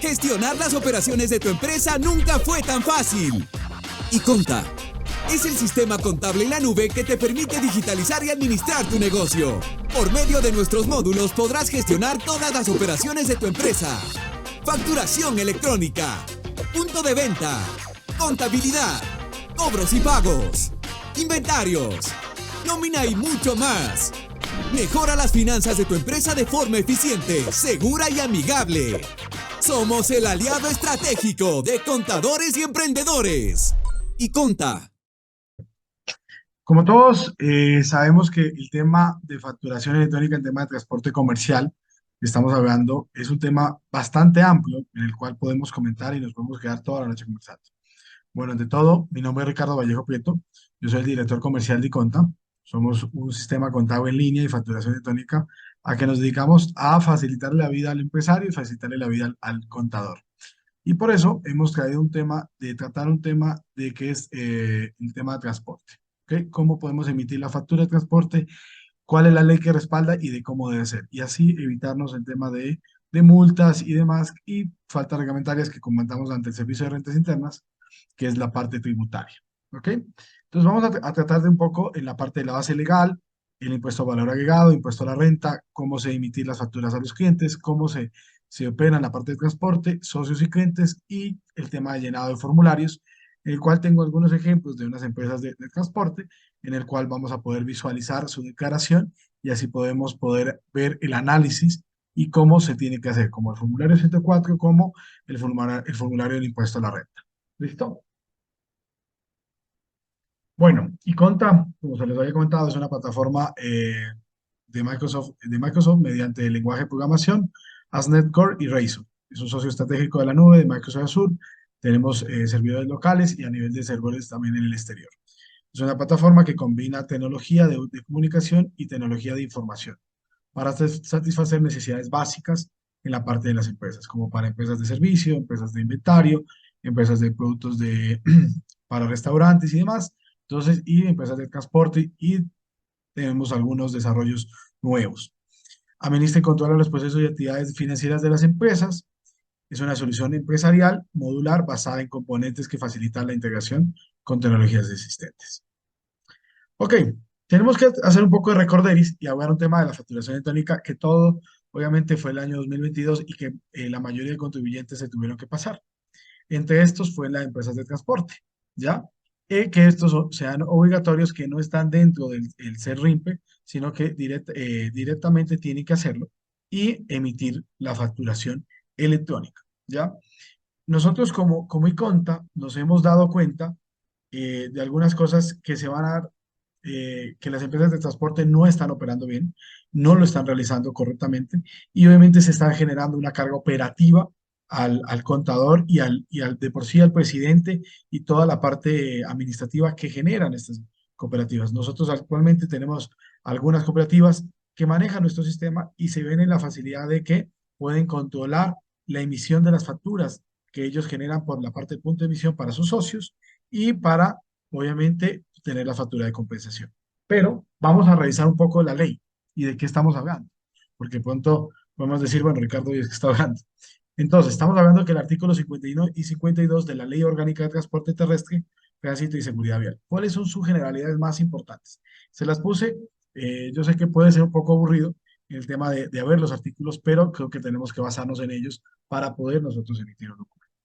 Gestionar las operaciones de tu empresa nunca fue tan fácil. iConta es el sistema contable en la nube que te permite digitalizar y administrar tu negocio. Por medio de nuestros módulos podrás gestionar todas las operaciones de tu empresa. Facturación electrónica, punto de venta, contabilidad, cobros y pagos, inventarios, nómina y mucho más. Mejora las finanzas de tu empresa de forma eficiente, segura y amigable. Somos el aliado estratégico de contadores y emprendedores. iConta. Como todos sabemos que el tema de facturación electrónica, el tema de transporte comercial que estamos hablando, es un tema bastante amplio en el cual podemos comentar y nos podemos quedar toda la noche conversando. Bueno, ante todo, mi nombre es Ricardo Vallejo Prieto, yo soy el director comercial de iConta. Somos un sistema contable en línea y facturación electrónica a que nos dedicamos a facilitarle la vida al empresario y facilitarle la vida al contador. Y por eso hemos traído tratar un tema de que es el tema de transporte. ¿Ok? ¿Cómo podemos emitir la factura de transporte? ¿Cuál es la ley que respalda y de cómo debe ser? Y así evitarnos el tema de multas y demás y faltas reglamentarias que comentamos ante el Servicio de Rentas Internas, que es la parte tributaria. ¿Ok? Entonces vamos a tratar de un poco en la parte de la base legal, el impuesto a valor agregado, impuesto a la renta, cómo se emitir las facturas a los clientes, cómo se opera en la parte de transporte, socios y clientes y el tema de llenado de formularios, en el cual tengo algunos ejemplos de unas empresas de transporte, en el cual vamos a poder visualizar su declaración y así podemos poder ver el análisis y cómo se tiene que hacer, como el formulario 104, como el formulario del impuesto a la renta. ¿Listo? Bueno, iConta, como se les había comentado, es una plataforma de Microsoft mediante el lenguaje de programación ASP.NET Core y Razor. Es un socio estratégico de la nube de Microsoft Azure. Tenemos servidores locales y a nivel de servidores también en el exterior. Es una plataforma que combina tecnología de comunicación y tecnología de información para satisfacer necesidades básicas en la parte de las empresas, como para empresas de servicio, empresas de inventario, empresas de productos para restaurantes y demás. Entonces, y empresas de transporte y tenemos algunos desarrollos nuevos. Administra y controla los procesos y actividades financieras de las empresas. Es una solución empresarial modular basada en componentes que facilitan la integración con tecnologías existentes. Ok, tenemos que hacer un poco de recorderis y hablar un tema de la facturación electrónica que todo, obviamente, fue el año 2022 y que la mayoría de contribuyentes se tuvieron que pasar. Entre estos fue las empresas de transporte, ¿ya? Que estos sean obligatorios, que no están dentro del CERRIMPE, sino que directamente tienen que hacerlo y emitir la facturación electrónica, ¿ya? Nosotros como iConta nos hemos dado cuenta de algunas cosas que se van a dar, que las empresas de transporte no están operando bien, no lo están realizando correctamente y obviamente se está generando una carga operativa al contador y de por sí al presidente y toda la parte administrativa que generan estas cooperativas. Nosotros actualmente tenemos algunas cooperativas que manejan nuestro sistema y se ven en la facilidad de que pueden controlar la emisión de las facturas que ellos generan por la parte del punto de emisión para sus socios y para, obviamente, tener la factura de compensación. Pero vamos a revisar un poco la ley y de qué estamos hablando, porque pronto podemos decir, bueno, Ricardo, ¿de qué está hablando? Entonces, estamos hablando que el artículo 51 y 52 de la Ley Orgánica de Transporte Terrestre, Tránsito y Seguridad Vial. ¿Cuáles son sus generalidades más importantes? Se las puse, yo sé que puede ser un poco aburrido el tema de ver los artículos, pero creo que tenemos que basarnos en ellos para poder nosotros emitir un documento.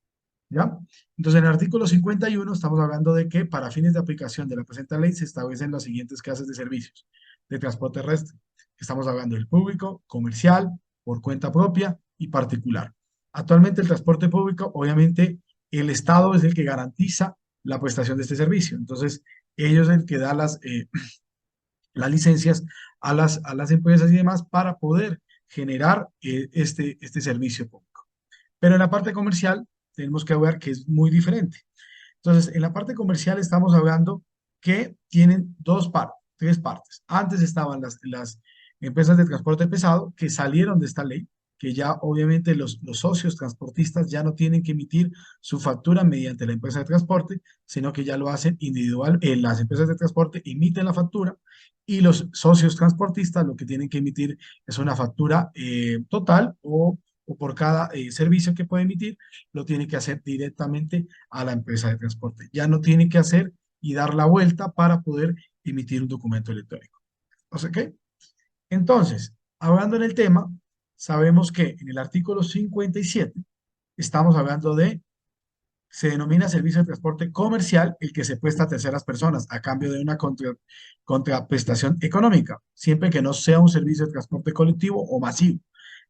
¿Ya? Entonces, en el artículo 51 estamos hablando de que para fines de aplicación de la presente ley se establecen las siguientes clases de servicios de transporte terrestre. Estamos hablando del público, comercial, por cuenta propia y particular. Actualmente el transporte público, obviamente, el Estado es el que garantiza la prestación de este servicio. Entonces, ellos es el que da las licencias a las empresas y demás para poder generar este servicio público. Pero en la parte comercial tenemos que ver que es muy diferente. Entonces, en la parte comercial estamos hablando que tienen tres partes. Antes estaban las empresas de transporte pesado que salieron de esta ley, que ya obviamente los socios transportistas ya no tienen que emitir su factura mediante la empresa de transporte, sino que ya lo hacen individual. Las empresas de transporte emiten la factura y los socios transportistas lo que tienen que emitir es una factura total o o por cada servicio que puede emitir, lo tiene que hacer directamente a la empresa de transporte. Ya no tiene que hacer y dar la vuelta para poder emitir un documento electrónico. ¿O sea qué? Entonces, hablando en el tema, sabemos que en el artículo 57 estamos hablando de, se denomina servicio de transporte comercial el que se presta a terceras personas a cambio de una contraprestación económica, siempre que no sea un servicio de transporte colectivo o masivo.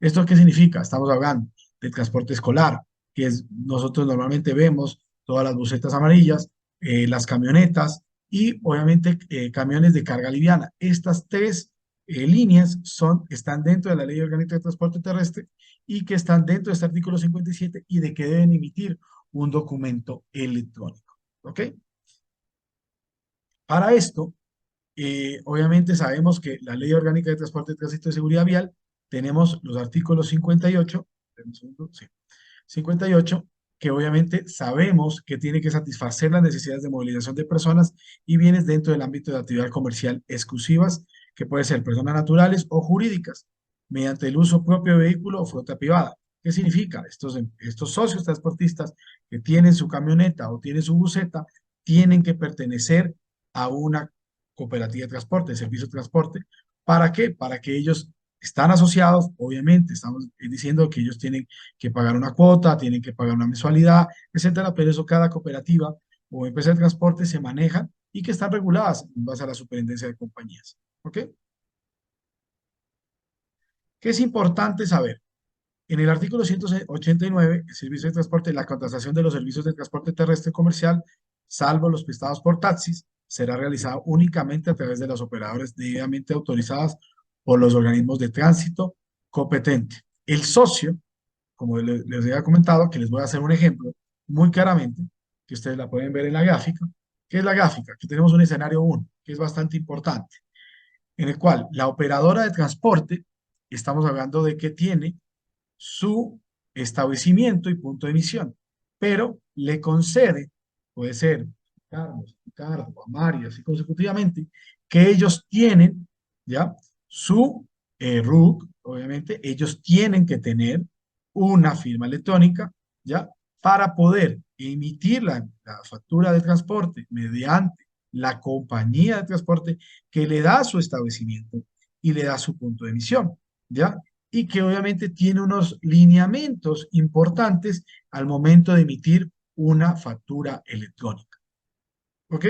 ¿Esto qué significa? Estamos hablando del transporte escolar, que es, nosotros normalmente vemos todas las busetas amarillas, las camionetas y obviamente camiones de carga liviana. Estas tres líneas están dentro de la Ley Orgánica de Transporte Terrestre y que están dentro de este artículo 57 y de que deben emitir un documento electrónico. ¿Ok? Para esto, obviamente sabemos que la Ley Orgánica de Transporte, Tránsito y Seguridad Vial, tenemos los artículos 58, un segundo, sí, 58, que obviamente sabemos que tiene que satisfacer las necesidades de movilización de personas y bienes dentro del ámbito de actividad comercial exclusivas, que puede ser personas naturales o jurídicas, mediante el uso propio de vehículo o flota privada. ¿Qué significa? Estos socios transportistas que tienen su camioneta o tienen su buseta, tienen que pertenecer a una cooperativa de transporte, de servicio de transporte. ¿Para qué? Para que ellos están asociados, obviamente, estamos diciendo que ellos tienen que pagar una cuota, tienen que pagar una mensualidad, etcétera, pero eso cada cooperativa o empresa de transporte se maneja y que están reguladas en base a la superintendencia de compañías. ¿Ok? ¿Qué es importante saber? En el artículo 189, el servicio de transporte, la contratación de los servicios de transporte terrestre comercial, salvo los prestados por taxis, será realizada únicamente a través de los operadores debidamente autorizados por los organismos de tránsito competente. El socio, como les había comentado, que les voy a hacer un ejemplo muy claramente, que ustedes la pueden ver en la gráfica. ¿Qué es la gráfica? Que tenemos un escenario 1, que es bastante importante, en el cual la operadora de transporte, estamos hablando de que tiene su establecimiento y punto de emisión, pero le concede, puede ser Carlos, Ricardo, Amario, así consecutivamente, que ellos tienen, ¿ya? Su RUC, obviamente, ellos tienen que tener una firma electrónica, ¿ya? Para poder emitir la factura de transporte mediante la compañía de transporte que le da su establecimiento y le da su punto de emisión, ¿ya? Y que obviamente tiene unos lineamientos importantes al momento de emitir una factura electrónica. ¿Ok?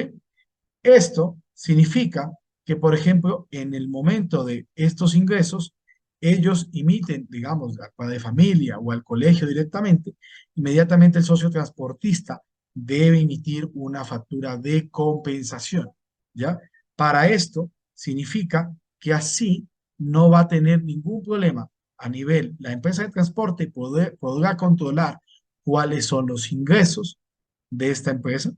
Esto significa que, por ejemplo, en el momento de estos ingresos, ellos emiten, digamos, al padre de familia o al colegio directamente, inmediatamente el socio transportista debe emitir una factura de compensación, ¿ya? Para esto significa que así no va a tener ningún problema a nivel, la empresa de transporte podrá controlar cuáles son los ingresos de esta empresa.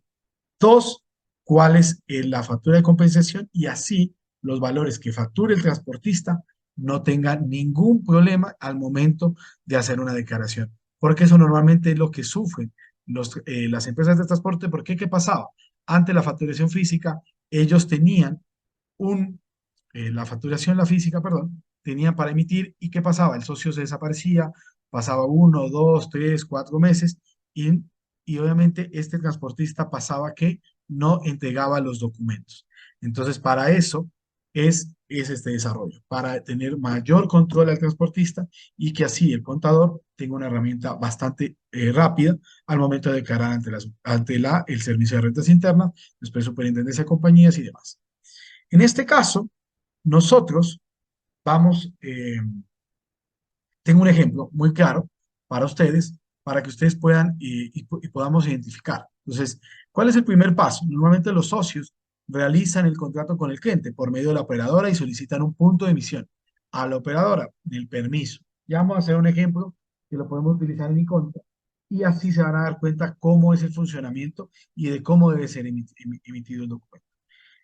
Dos, cuál es la factura de compensación y así los valores que facture el transportista no tengan ningún problema al momento de hacer una declaración. Porque eso normalmente es lo que sufren las empresas de transporte. Porque ¿qué pasaba? Ante la facturación física, ellos tenían la facturación, la física, perdón, tenían para emitir y ¿qué pasaba? El socio se desaparecía, pasaba 1, 2, 3, 4 meses y obviamente este transportista pasaba que no entregaba los documentos. Entonces, para eso es este desarrollo, para tener mayor control al transportista y que así el contador tenga una herramienta bastante rápida al momento de declarar ante el Servicio de Rentas Internas, después Superintendencia de Compañías y demás. En este caso, nosotros vamos, tengo un ejemplo muy claro para ustedes, para que ustedes puedan y podamos identificar. Entonces, ¿cuál es el primer paso? Normalmente los socios realizan el contrato con el cliente por medio de la operadora y solicitan un punto de emisión a la operadora, el permiso. Ya vamos a hacer un ejemplo que lo podemos utilizar en mi contra y así se van a dar cuenta cómo es el funcionamiento y de cómo debe ser emitido el documento.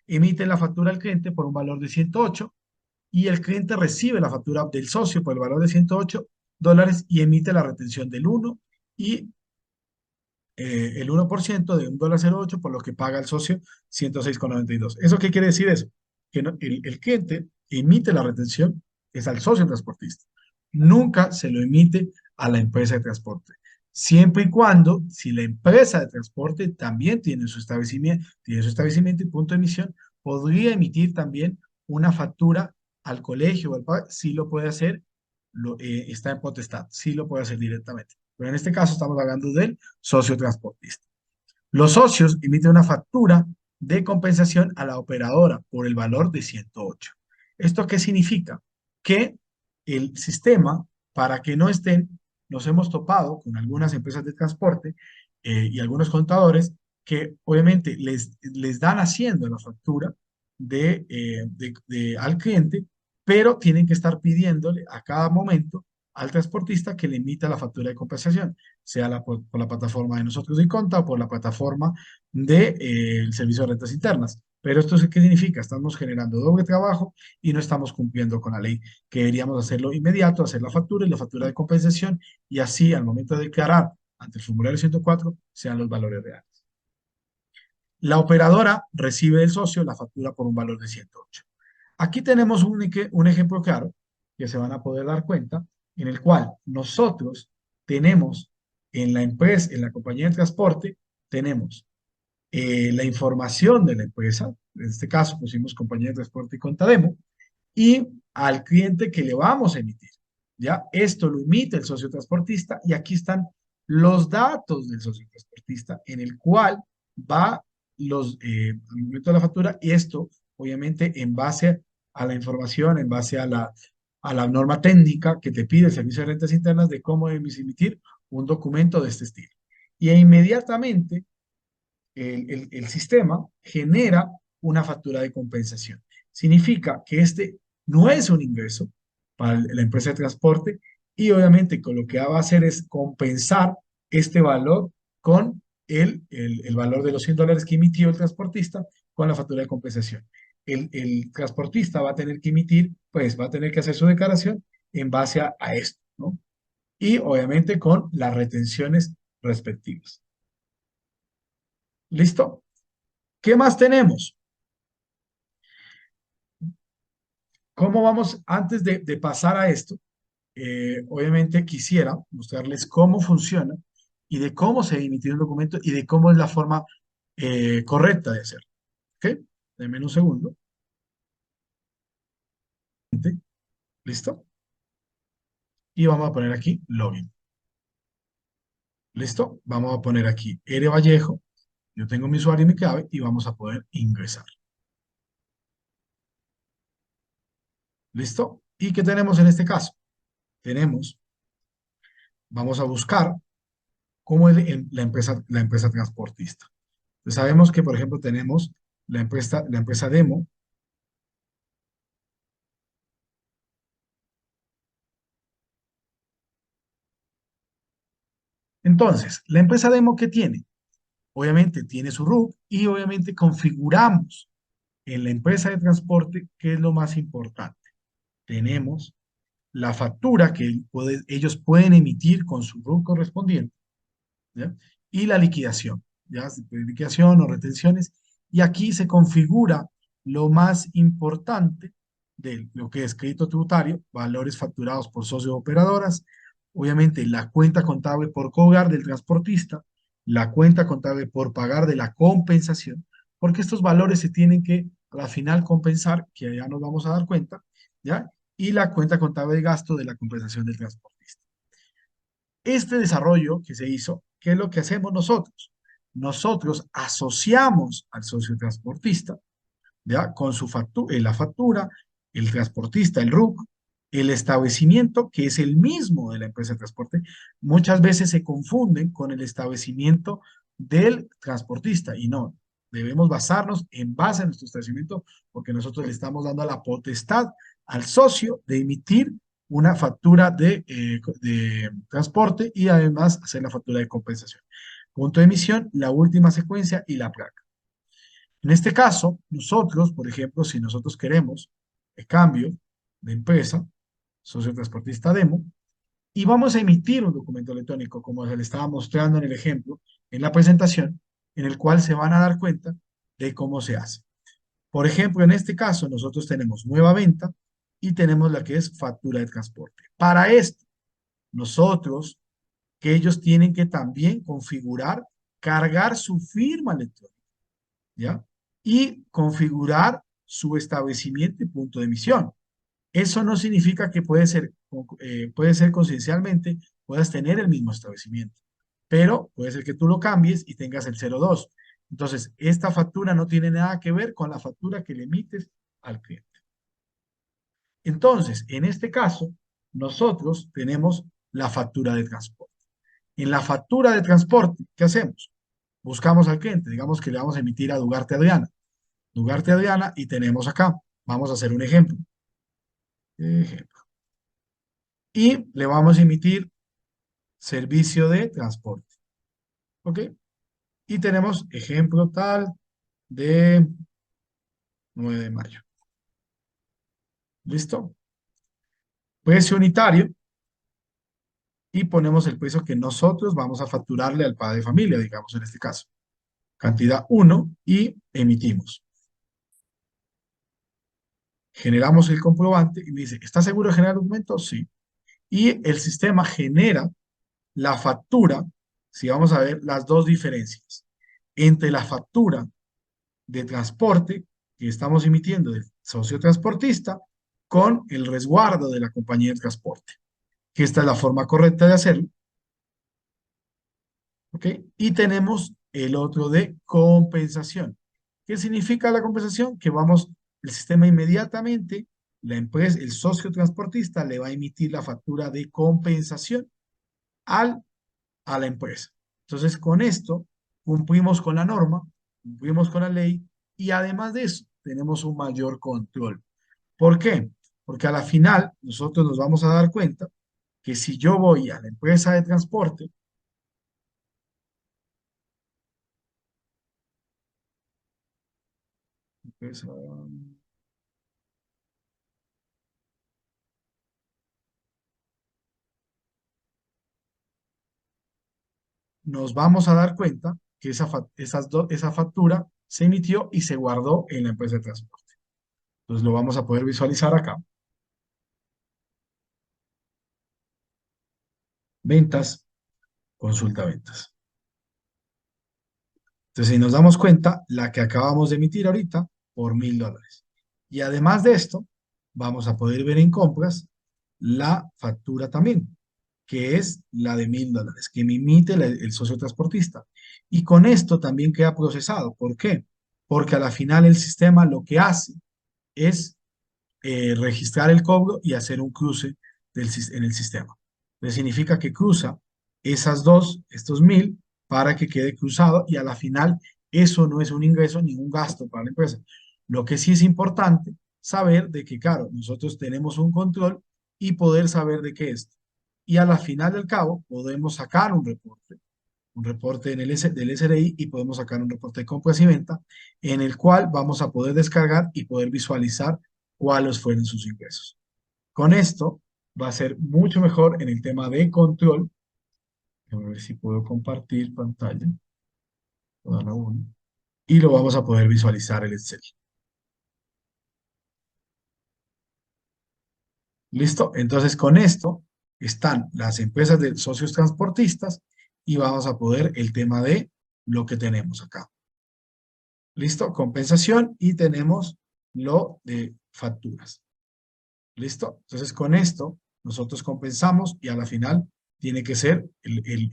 Emiten la factura al cliente por un valor de 108 y el cliente recibe la factura del socio por el valor de $108 y emite la retención del 1 y el 1% de $1.08 por lo que paga el socio 106,92. ¿Eso qué quiere decir eso? Que el cliente emite la retención es al socio transportista. Nunca se lo emite a la empresa de transporte. Siempre y cuando, si la empresa de transporte también tiene su establecimiento y punto de emisión, podría emitir también una factura al colegio o sí lo puede hacer, está en potestad, sí lo puede hacer directamente. Pero en este caso estamos hablando del socio transportista. Los socios emiten una factura de compensación a la operadora por el valor de 108. ¿Esto qué significa? Que el sistema, para que no estén, nos hemos topado con algunas empresas de transporte y algunos contadores que obviamente les dan haciendo la factura al cliente, pero tienen que estar pidiéndole a cada momento al transportista que le emita la factura de compensación, sea por la plataforma de nosotros de Conta o por la plataforma del Servicio de Rentas Internas. Pero esto ¿qué significa? Estamos generando doble trabajo y no estamos cumpliendo con la ley, que deberíamos hacerlo inmediato, hacer la factura y la factura de compensación, y así al momento de declarar ante el formulario 104 sean los valores reales. La operadora recibe del socio la factura por un valor de 108. Aquí tenemos un ejemplo claro que se van a poder dar cuenta, en el cual nosotros tenemos en la empresa, en la compañía de transporte, tenemos la información de la empresa, en este caso pusimos compañía de transporte y Contademo, y al cliente que le vamos a emitir. ¿Ya? Esto lo emite el socio transportista y aquí están los datos del socio transportista en el cual va al momento de la factura, y esto obviamente en base a la información, en base a la norma técnica que te pide el Servicio de Rentas Internas de cómo debes emitir un documento de este estilo. Y inmediatamente el sistema genera una factura de compensación. Significa que este no es un ingreso para la empresa de transporte y obviamente con lo que va a hacer es compensar este valor con el valor de los $100 que emitió el transportista con la factura de compensación. El transportista va a tener que emitir, pues va a tener que hacer su declaración en base a esto, ¿no? Y obviamente con las retenciones respectivas. ¿Listo? ¿Qué más tenemos? ¿Cómo vamos? Antes de pasar a esto, obviamente quisiera mostrarles cómo funciona y de cómo se emite un documento y de cómo es la forma correcta de hacerlo. ¿Ok? Denme un segundo. ¿Listo? Y vamos a poner aquí login. ¿Listo? Vamos a poner aquí R. Vallejo. Yo tengo mi usuario y mi clave y vamos a poder ingresar. ¿Listo? ¿Y qué tenemos en este caso? Vamos a buscar cómo es la empresa transportista. Entonces sabemos que, por ejemplo, tenemos la empresa Demo. Entonces, la empresa Demo, ¿qué tiene? Obviamente tiene su RUC y obviamente configuramos en la empresa de transporte, ¿qué es lo más importante? Tenemos la factura que ellos pueden emitir con su RUC correspondiente, ¿ya? Y la liquidación, ¿ya? Liquidación o retenciones. Y aquí se configura lo más importante de lo que es crédito tributario, valores facturados por socios operadoras, obviamente la cuenta contable por cobrar del transportista, la cuenta contable por pagar de la compensación, porque estos valores se tienen que a la final compensar, que ya nos vamos a dar cuenta, ¿ya? Y la cuenta contable de gasto de la compensación del transportista. Este desarrollo que se hizo, ¿qué es lo que hacemos nosotros? Nosotros asociamos al socio transportista, ¿ya? Con la factura, el transportista, el RUC, el establecimiento, que es el mismo de la empresa de transporte, muchas veces se confunden con el establecimiento del transportista y no, debemos basarnos en base a nuestro establecimiento porque nosotros le estamos dando la potestad al socio de emitir una factura de transporte y además hacer la factura de compensación. Punto de emisión, la última secuencia y la placa. En este caso, nosotros, por ejemplo, si nosotros queremos el cambio de empresa, socio transportista Demo, y vamos a emitir un documento electrónico, como se le estaba mostrando en el ejemplo, en la presentación, en el cual se van a dar cuenta de cómo se hace. Por ejemplo, en este caso, nosotros tenemos nueva venta y tenemos la que es factura de transporte. Para esto, nosotros que ellos tienen que también configurar, cargar su firma electrónica, ¿ya? Y configurar su establecimiento y punto de emisión. Eso no significa que puede ser coincidencialmente, puedas tener el mismo establecimiento, pero puede ser que tú lo cambies y tengas el 02. Entonces, esta factura no tiene nada que ver con la factura que le emites al cliente. Entonces, en este caso, nosotros tenemos la factura de transporte. En la factura de transporte, ¿qué hacemos? Buscamos al cliente, digamos que le vamos a emitir a Dugarte Adriana. Dugarte Adriana y tenemos acá, vamos a hacer un ejemplo. Y le vamos a emitir servicio de transporte. ¿Ok? Y tenemos ejemplo tal de 9 de mayo. ¿Listo? Precio unitario. Y ponemos el precio que nosotros vamos a facturarle al padre de familia, digamos en este caso. Cantidad 1 y emitimos. Generamos el comprobante y me dice, ¿está seguro de generar documentos? Sí. Y el sistema genera la factura, si vamos a ver las dos diferencias, entre la factura de transporte que estamos emitiendo del socio transportista con el resguardo de la compañía de transporte, que esta es la forma correcta de hacerlo. ¿Ok? Y tenemos el otro de compensación. ¿Qué significa la compensación? Que el sistema inmediatamente, la empresa, el socio transportista le va a emitir la factura de compensación a la empresa. Entonces, con esto cumplimos con la norma, cumplimos con la ley y además de eso, tenemos un mayor control. ¿Por qué? Porque a la final nosotros nos vamos a dar cuenta que si yo voy a la empresa de transporte, empresa, nos vamos a dar cuenta que esa factura se emitió y se guardó en la empresa de transporte. Entonces lo vamos a poder visualizar acá. Ventas, consulta ventas. Entonces, si nos damos cuenta, la que acabamos de emitir ahorita por $1,000. Y además de esto, vamos a poder ver en compras la factura también, que es la de $1,000, que me emite el socio transportista. Y con esto también queda procesado. ¿Por qué? Porque a la final el sistema lo que hace es registrar el cobro y hacer un cruce en el sistema. Entonces significa que cruza estos 1,000 para que quede cruzado y a la final eso no es un ingreso ni un gasto para la empresa. Lo que sí es importante saber de que, claro, nosotros tenemos un control y poder saber de qué es. Y a la final del cabo podemos sacar un reporte del SRI y podemos sacar un reporte de compras y venta en el cual vamos a poder descargar y poder visualizar cuáles fueron sus ingresos. Con esto va a ser mucho mejor en el tema de control. Déjame ver si puedo compartir pantalla. Toda la una. Y lo vamos a poder visualizar el Excel. ¿Listo? Entonces con esto están las empresas de socios transportistas y vamos a poder el tema de lo que tenemos acá. ¿Listo? Compensación y tenemos lo de facturas. ¿Listo? Entonces con esto nosotros compensamos y a la final tiene que ser el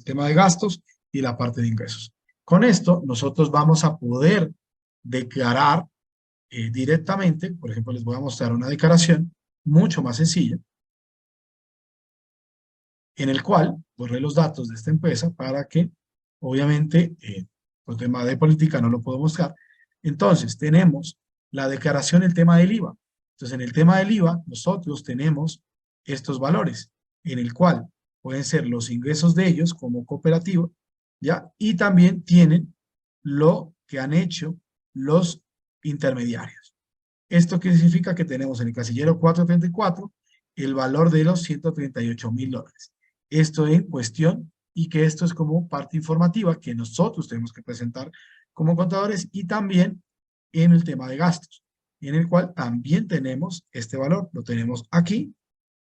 tema de gastos y la parte de ingresos. Con esto nosotros vamos a poder declarar directamente, por ejemplo les voy a mostrar una declaración mucho más sencilla, en el cual borré los datos de esta empresa para que, obviamente, por tema de política no lo puedo mostrar. Entonces, tenemos la declaración, el tema del IVA. Entonces, en el tema del IVA, nosotros tenemos estos valores, en el cual pueden ser los ingresos de ellos como cooperativa, ¿ya? Y también tienen lo que han hecho los intermediarios. ¿Esto qué significa? Que tenemos en el casillero 434 el valor de los $138,000. Esto en cuestión y que esto es como parte informativa que nosotros tenemos que presentar como contadores y también en el tema de gastos, en el cual también tenemos este valor, lo tenemos aquí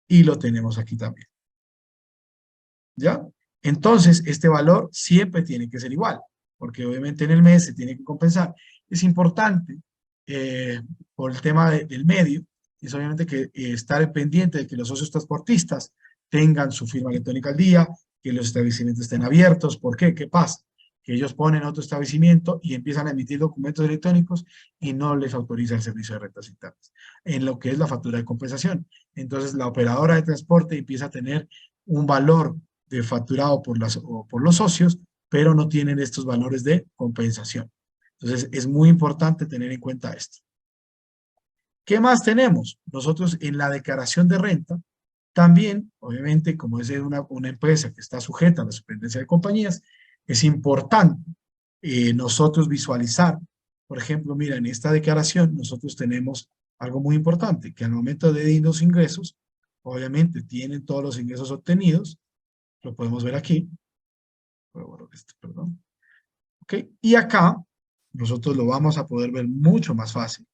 y lo tenemos aquí también. ¿ya? Entonces, este valor siempre tiene que ser igual, porque obviamente en el mes se tiene que compensar. Es importante, por el tema del medio, es obviamente que estar pendiente de que los socios transportistas tengan su firma electrónica al día, que los establecimientos estén abiertos. ¿Por qué? ¿Qué pasa? Que ellos ponen otro establecimiento y empiezan a emitir documentos electrónicos y no les autoriza el servicio de rentas internas, en lo que es la factura de compensación. Entonces, la operadora de transporte empieza a tener un valor de facturado por los socios, pero no tienen estos valores de compensación. Entonces, es muy importante tener en cuenta esto. ¿Qué más tenemos? Nosotros en la declaración de renta, también, obviamente, como es una empresa que está sujeta a la superintendencia de compañías, es importante nosotros visualizar, por ejemplo, mira, en esta declaración nosotros tenemos algo muy importante, que al momento de los ingresos, obviamente tienen todos los ingresos obtenidos, lo podemos ver aquí, perdón, ¿ok? Y acá nosotros lo vamos a poder ver mucho más fácil.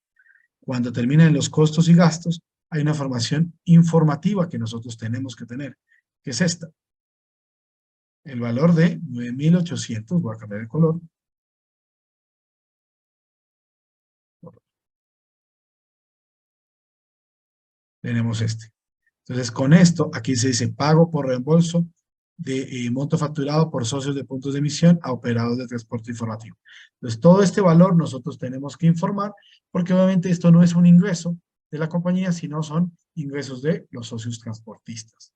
Cuando terminen los costos y gastos, hay una información informativa que nosotros tenemos que tener, que es esta. El valor de 9.800, voy a cambiar el color. Tenemos este. Entonces, con esto, aquí se dice pago por reembolso de monto facturado por socios de puntos de emisión a operadores de transporte informativo. Entonces, todo este valor nosotros tenemos que informar, porque obviamente esto no es un ingreso de la compañía, sino son ingresos de los socios transportistas.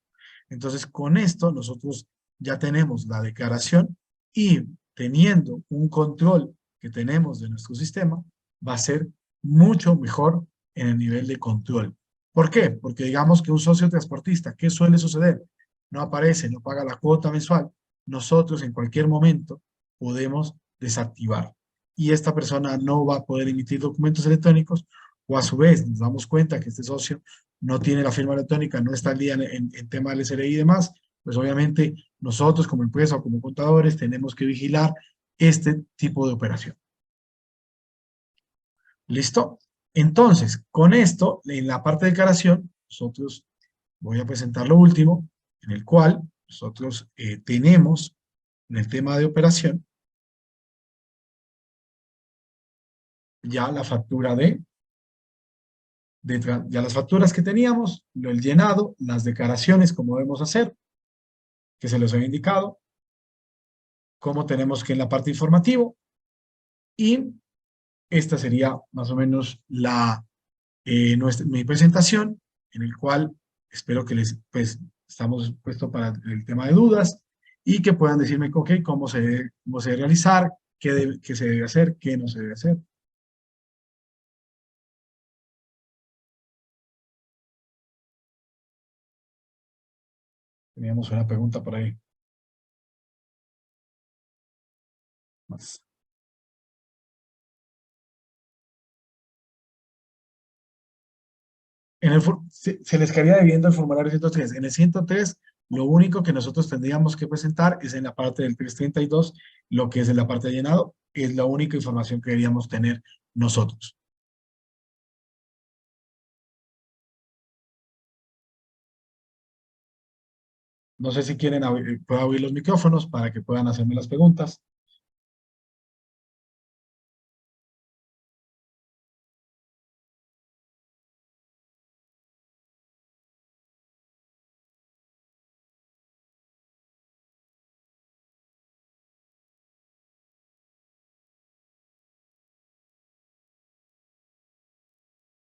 Entonces, con esto nosotros ya tenemos la declaración y teniendo un control que tenemos de nuestro sistema, va a ser mucho mejor en el nivel de control. ¿Por qué? Porque digamos que un socio transportista, ¿qué suele suceder? No aparece, no paga la cuota mensual. Nosotros en cualquier momento podemos desactivar. Y esta persona no va a poder emitir documentos electrónicos, o a su vez nos damos cuenta que este socio no tiene la firma electrónica, no está al día en tema del SRI y demás, pues obviamente nosotros como empresa o como contadores tenemos que vigilar este tipo de operación. ¿Listo? Entonces, con esto, en la parte de declaración, nosotros voy a presentar lo último, en el cual nosotros tenemos en el tema de operación ya la factura ya las facturas que teníamos, el llenado, las declaraciones, cómo debemos hacer, que se los he indicado, cómo tenemos que en la parte informativa, y esta sería más o menos mi presentación, en el cual espero que pues, estamos puestos para el tema de dudas y que puedan decirme, ok, cómo se debe realizar, qué se debe hacer, qué no se debe hacer. Teníamos una pregunta por ahí. Más. Se les quedaría debiendo el formulario 103. En el 103, lo único que nosotros tendríamos que presentar es en la parte del 332, lo que es en la parte de llenado, es la única información que deberíamos tener nosotros. No sé si quieren, puedo abrir los micrófonos para que puedan hacerme las preguntas.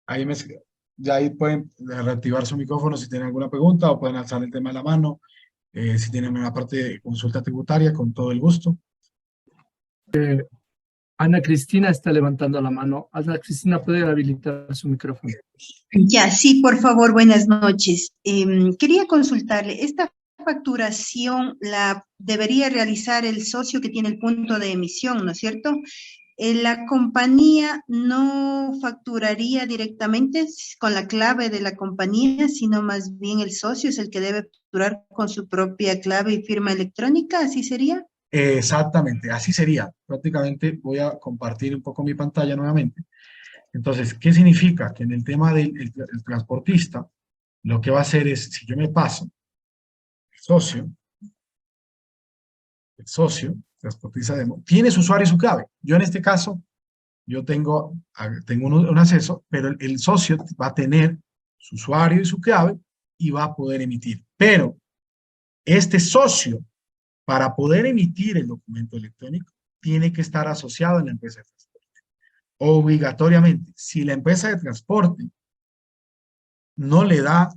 Ahí ya ahí pueden reactivar su micrófono si tienen alguna pregunta o pueden alzar el tema de la mano. Si tienen una parte de consulta tributaria, con todo el gusto. Ana Cristina está levantando la mano. Ana Cristina, ¿puede habilitar su micrófono? Ya, sí, por favor, buenas noches. Quería consultarle, ¿esta facturación la debería realizar el socio que tiene el punto de emisión, ¿no es cierto? ¿La compañía no facturaría directamente con la clave de la compañía, sino más bien el socio es el que debe facturar con su propia clave y firma electrónica? ¿Así sería? Exactamente, así sería. Prácticamente voy a compartir un poco mi pantalla nuevamente. Entonces, ¿qué significa? Que en el tema del transportista, lo que va a hacer es, si yo me paso, el socio, socio, transportista demo, tiene su usuario y su clave. Yo en este caso, yo tengo un acceso, pero el socio va a tener su usuario y su clave y va a poder emitir. Pero este socio, para poder emitir el documento electrónico, tiene que estar asociado en la empresa de transporte. Obligatoriamente, si la empresa de transporte no le da,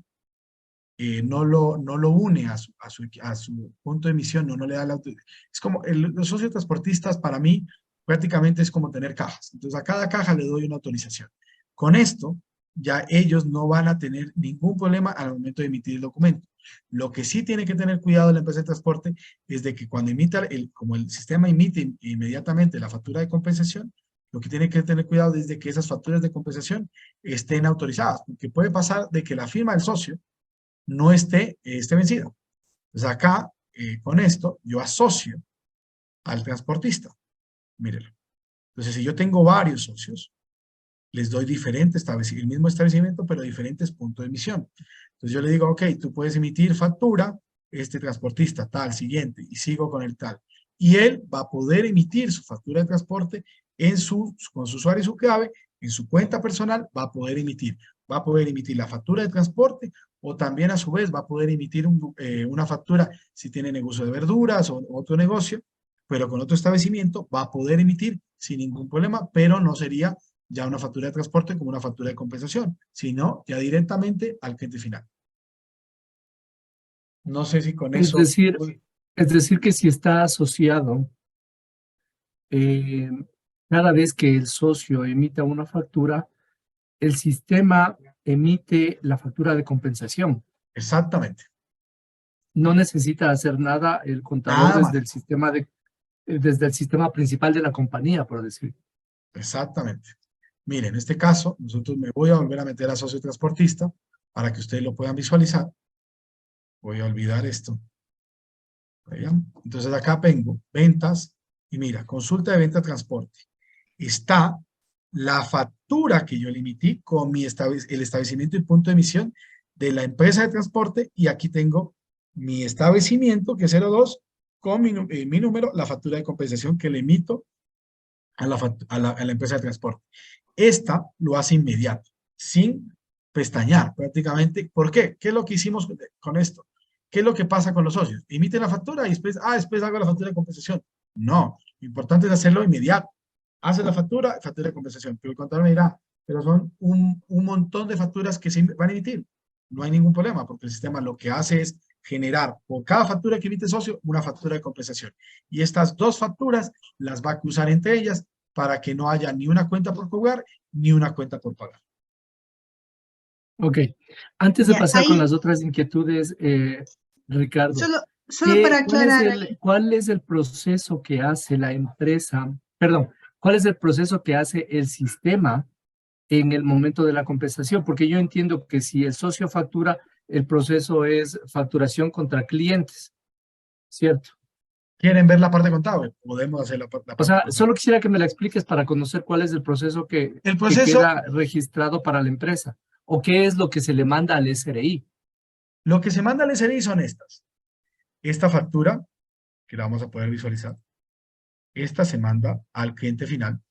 no lo une a su punto de emisión, no le da la autorización. Es como, los socios transportistas para mí prácticamente es como tener cajas. Entonces a cada caja le doy una autorización. Con esto, ya ellos no van a tener ningún problema al momento de emitir el documento. Lo que sí tiene que tener cuidado la empresa de transporte es de que cuando emita, como el sistema emite inmediatamente la factura de compensación, lo que tiene que tener cuidado es de que esas facturas de compensación estén autorizadas, porque puede pasar de que la firma del socio no esté vencida. Entonces acá, con esto, yo asocio al transportista. Mírenlo. Entonces, si yo tengo varios socios, les doy diferentes el mismo establecimiento, pero diferentes puntos de emisión. Entonces yo le digo, ok, tú puedes emitir factura, este transportista tal, siguiente, y sigo con el tal. Y él va a poder emitir su factura de transporte con su usuario y su clave, en su cuenta personal, va a poder emitir. Va a poder emitir la factura de transporte, o también a su vez va a poder emitir una factura si tiene negocio de verduras o otro negocio, pero con otro establecimiento va a poder emitir sin ningún problema, pero no sería ya una factura de transporte como una factura de compensación, sino ya directamente al cliente final. No sé si con eso... Es decir que si está asociado, cada vez que el socio emita una factura, el sistema emite la factura de compensación. Exactamente. No necesita hacer nada el contador desde el sistema principal de la compañía, por decir. Exactamente. Mire, en este caso, me voy a volver a meter a socio transportista para que ustedes lo puedan visualizar. Voy a olvidar esto. ¿Vean? Entonces acá tengo ventas y mira, consulta de venta transporte. Está la factura que yo le emití con el establecimiento y punto de emisión de la empresa de transporte, y aquí tengo mi establecimiento, que es 02, con mi número, la factura de compensación que le emito a la empresa de transporte. Esta lo hace inmediato, sin pestañear prácticamente. ¿Por qué? ¿Qué es lo que hicimos con esto? ¿Qué es lo que pasa con los socios? Emiten la factura y después hago la factura de compensación. No, lo importante es hacerlo inmediato. Hace la factura de compensación. Pero el contador me dirá, pero son un montón de facturas que se van a emitir. No hay ningún problema, porque el sistema lo que hace es generar por cada factura que emite el socio una factura de compensación. Y estas dos facturas las va a cruzar entre ellas para que no haya ni una cuenta por cobrar ni una cuenta por pagar. Ok. Antes de pasar con las otras inquietudes, Ricardo, solo para aclarar. ¿Cuál es el proceso que hace la empresa? Perdón, ¿cuál es el proceso que hace el sistema en el momento de la compensación? Porque yo entiendo que si el socio factura, el proceso es facturación contra clientes, ¿cierto? ¿Quieren ver la parte contable? Podemos hacer la parte contable. Solo quisiera que me la expliques para conocer cuál es el proceso que queda registrado para la empresa, o qué es lo que se le manda al SRI. Lo que se manda al SRI son estas. Esta factura, que la vamos a poder visualizar, esta se manda al cliente final,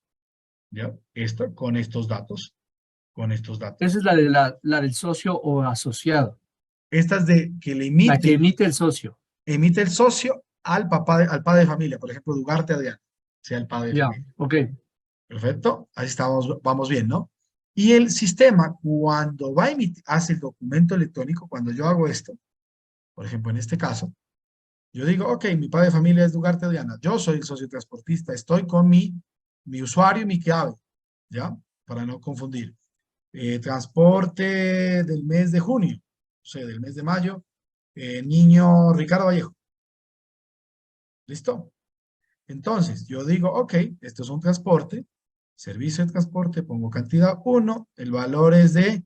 ¿ya? Esta con estos datos, Esa es la del socio o asociado. Esta es que le emite. La que emite el socio. Emite el socio al padre de familia, por ejemplo, Ugarte Adrián, sea el padre de familia. Ok. Perfecto, ahí vamos bien, ¿no? Y el sistema, cuando va a emitir, hace el documento electrónico, cuando yo hago esto, por ejemplo, en este caso, yo digo, ok, mi padre de familia es Ugarte Adriana, yo soy el socio transportista, estoy con mi usuario y mi clave, ¿ya? Para no confundir. Transporte del mes de junio, o sea, del mes de mayo, niño Ricardo Vallejo. ¿Listo? Entonces, yo digo, ok, esto es un transporte, servicio de transporte, pongo cantidad 1, el valor es de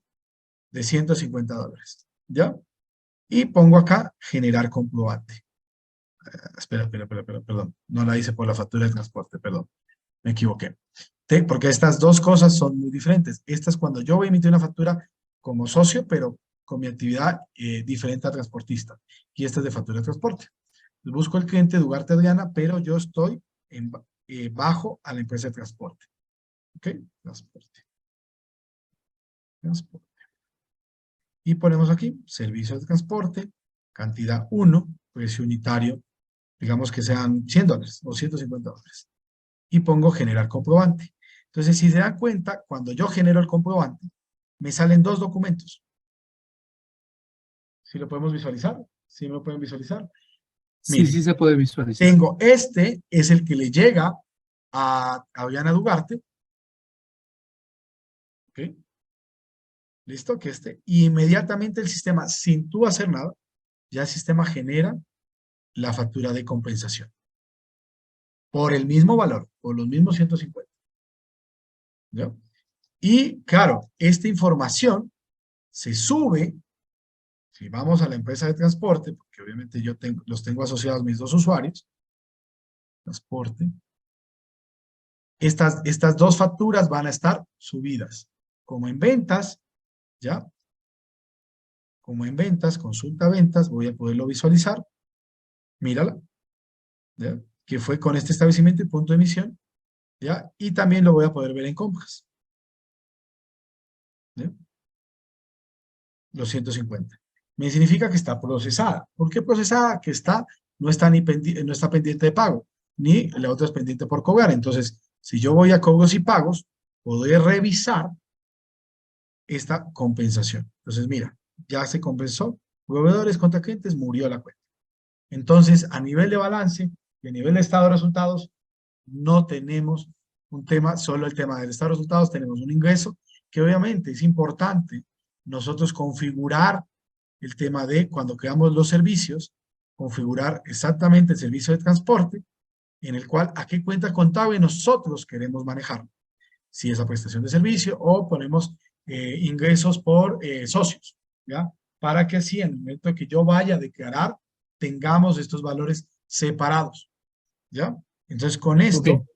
$150, ¿ya? Y pongo acá, generar comprobante. Espera, perdón, no la hice por la factura de transporte, perdón, me equivoqué. Porque estas dos cosas son muy diferentes. Esta es cuando yo voy a emitir una factura como socio, pero con mi actividad diferente a transportista. Y esta es de factura de transporte. Busco el cliente de Ugarte Adriana, pero yo estoy bajo a la empresa de transporte. ¿Ok? Transporte. Transporte. Y ponemos aquí, servicio de transporte, cantidad 1, precio unitario, digamos que sean $100 o $150. Y pongo generar comprobante. Entonces, si se dan cuenta, cuando yo genero el comprobante, me salen dos documentos. ¿Sí lo podemos visualizar? ¿Sí lo pueden visualizar? Sí, Mire, sí se puede visualizar. tengo es el que le llega a Adriana Dugarte. ¿Ok? ¿Listo? Y inmediatamente el sistema, sin tú hacer nada, ya el sistema genera la factura de compensación. Por el mismo valor, por los mismos 150. ¿Ya? Y claro, esta información se sube, si vamos a la empresa de transporte, porque obviamente yo los tengo asociados mis dos usuarios, transporte, estas dos facturas van a estar subidas, como en ventas, ¿ya? Como en ventas, consulta ventas, voy a poderlo visualizar, mírala, ¿ya? Que fue con este establecimiento y punto de emisión, ¿ya? Y también lo voy a poder ver en compras, ¿ya? Los 150. Me significa que está procesada. ¿Por qué procesada? Que no está pendiente de pago, ni la otra es pendiente por cobrar. Entonces, si yo voy a cobros y pagos, podré revisar esta compensación. Entonces, mira, ya se compensó. Proveedores contra clientes, murió la cuenta. Entonces, a nivel de balance y a nivel de estado de resultados, no tenemos un tema, solo el tema del estado de resultados, tenemos un ingreso que obviamente es importante nosotros configurar el tema de cuando creamos los servicios, configurar exactamente el servicio de transporte en el cual a qué cuenta contable nosotros queremos manejar. Si es la prestación de servicio o ponemos ingresos por socios, ¿ya? Para que así en el momento que yo vaya a declarar tengamos estos valores separados, ¿ya? Entonces con esto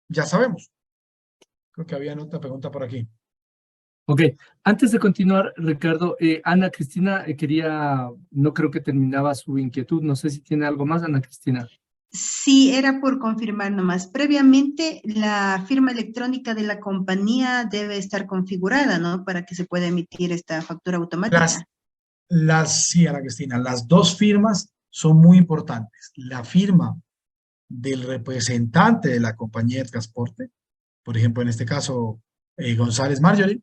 ya sabemos. Creo que había otra pregunta por aquí. Ok, antes de continuar, Ricardo, Ana Cristina no creo que terminaba su inquietud, no sé si tiene algo más, Ana Cristina. Sí, era por confirmar nomás. Previamente, la firma electrónica de la compañía debe estar configurada, ¿no? Para que se pueda emitir esta factura automática. Sí, Ana Cristina, las dos firmas son muy importantes. La firma del representante de la compañía de transporte, por ejemplo, en este caso, González Marjorie,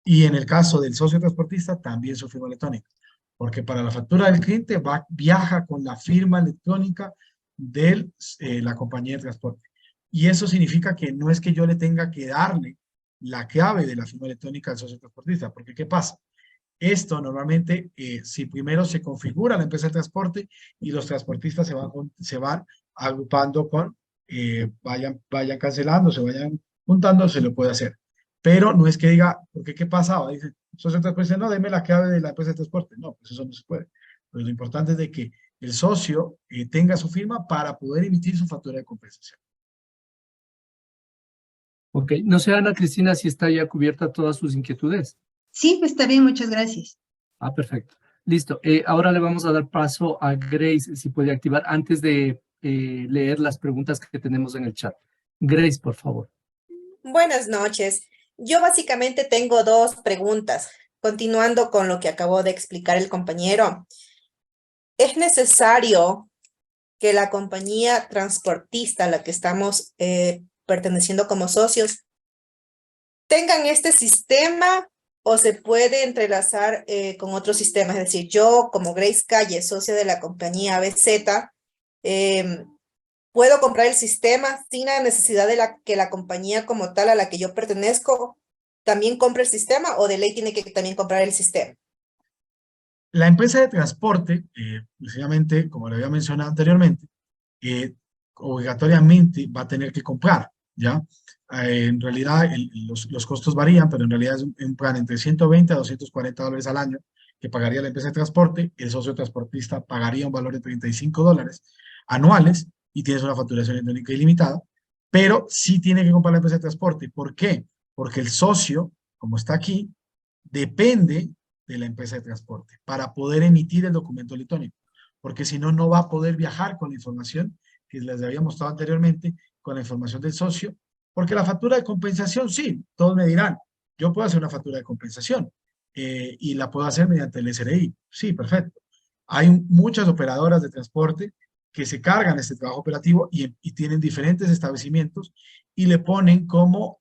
y en el caso del socio transportista, también su firma electrónica, porque para la factura del cliente viaja con la firma electrónica de la compañía de transporte. Y eso significa que no es que yo le tenga que darle la clave de la firma electrónica al socio transportista, porque ¿qué pasa? Esto normalmente, si primero se configura la empresa de transporte y los transportistas se van agrupando vayan cancelando, se vayan juntando, se lo puede hacer. Pero no es que diga, porque ¿qué pasaba? Dice, socio de transporte, no, deme la clave de la empresa de transporte. No, pues eso no se puede. Pero lo importante es de que el socio tenga su firma para poder emitir su factura de compensación. Ok, no sé, Ana Cristina, si está ya cubierta todas sus inquietudes. Sí, está bien, muchas gracias. Ah, perfecto. Listo. Ahora le vamos a dar paso a Grace, si puede activar, antes de leer las preguntas que tenemos en el chat. Grace, por favor. Buenas noches. Yo básicamente tengo dos preguntas, continuando con lo que acabó de explicar el compañero. ¿Es necesario que la compañía transportista a la que estamos perteneciendo como socios tengan este sistema o se puede entrelazar con otro sistema? Es decir, yo como Grace Calle, socia de la compañía ABZ, ¿puedo comprar el sistema sin la necesidad de que la compañía como tal a la que yo pertenezco también compre el sistema o de ley tiene que también comprar el sistema? La empresa de transporte, precisamente, como le había mencionado anteriormente, obligatoriamente va a tener que comprar, ¿ya? En realidad los costos varían, pero en realidad es un plan entre 120 a $240 al año que pagaría la empresa de transporte, el socio transportista pagaría un valor de $35 anuales y tienes una facturación electrónica ilimitada, pero sí tiene que comprar la empresa de transporte. ¿Por qué? Porque el socio, como está aquí, depende de la empresa de transporte para poder emitir el documento electrónico. porque si no, no va a poder viajar con la información que les había mostrado anteriormente, con la información del socio, porque la factura de compensación, sí, todos me dirán, yo puedo hacer una factura de compensación y la puedo hacer mediante el SRI, sí, perfecto. Hay muchas operadoras de transporte que se cargan este trabajo operativo y tienen diferentes establecimientos y le ponen como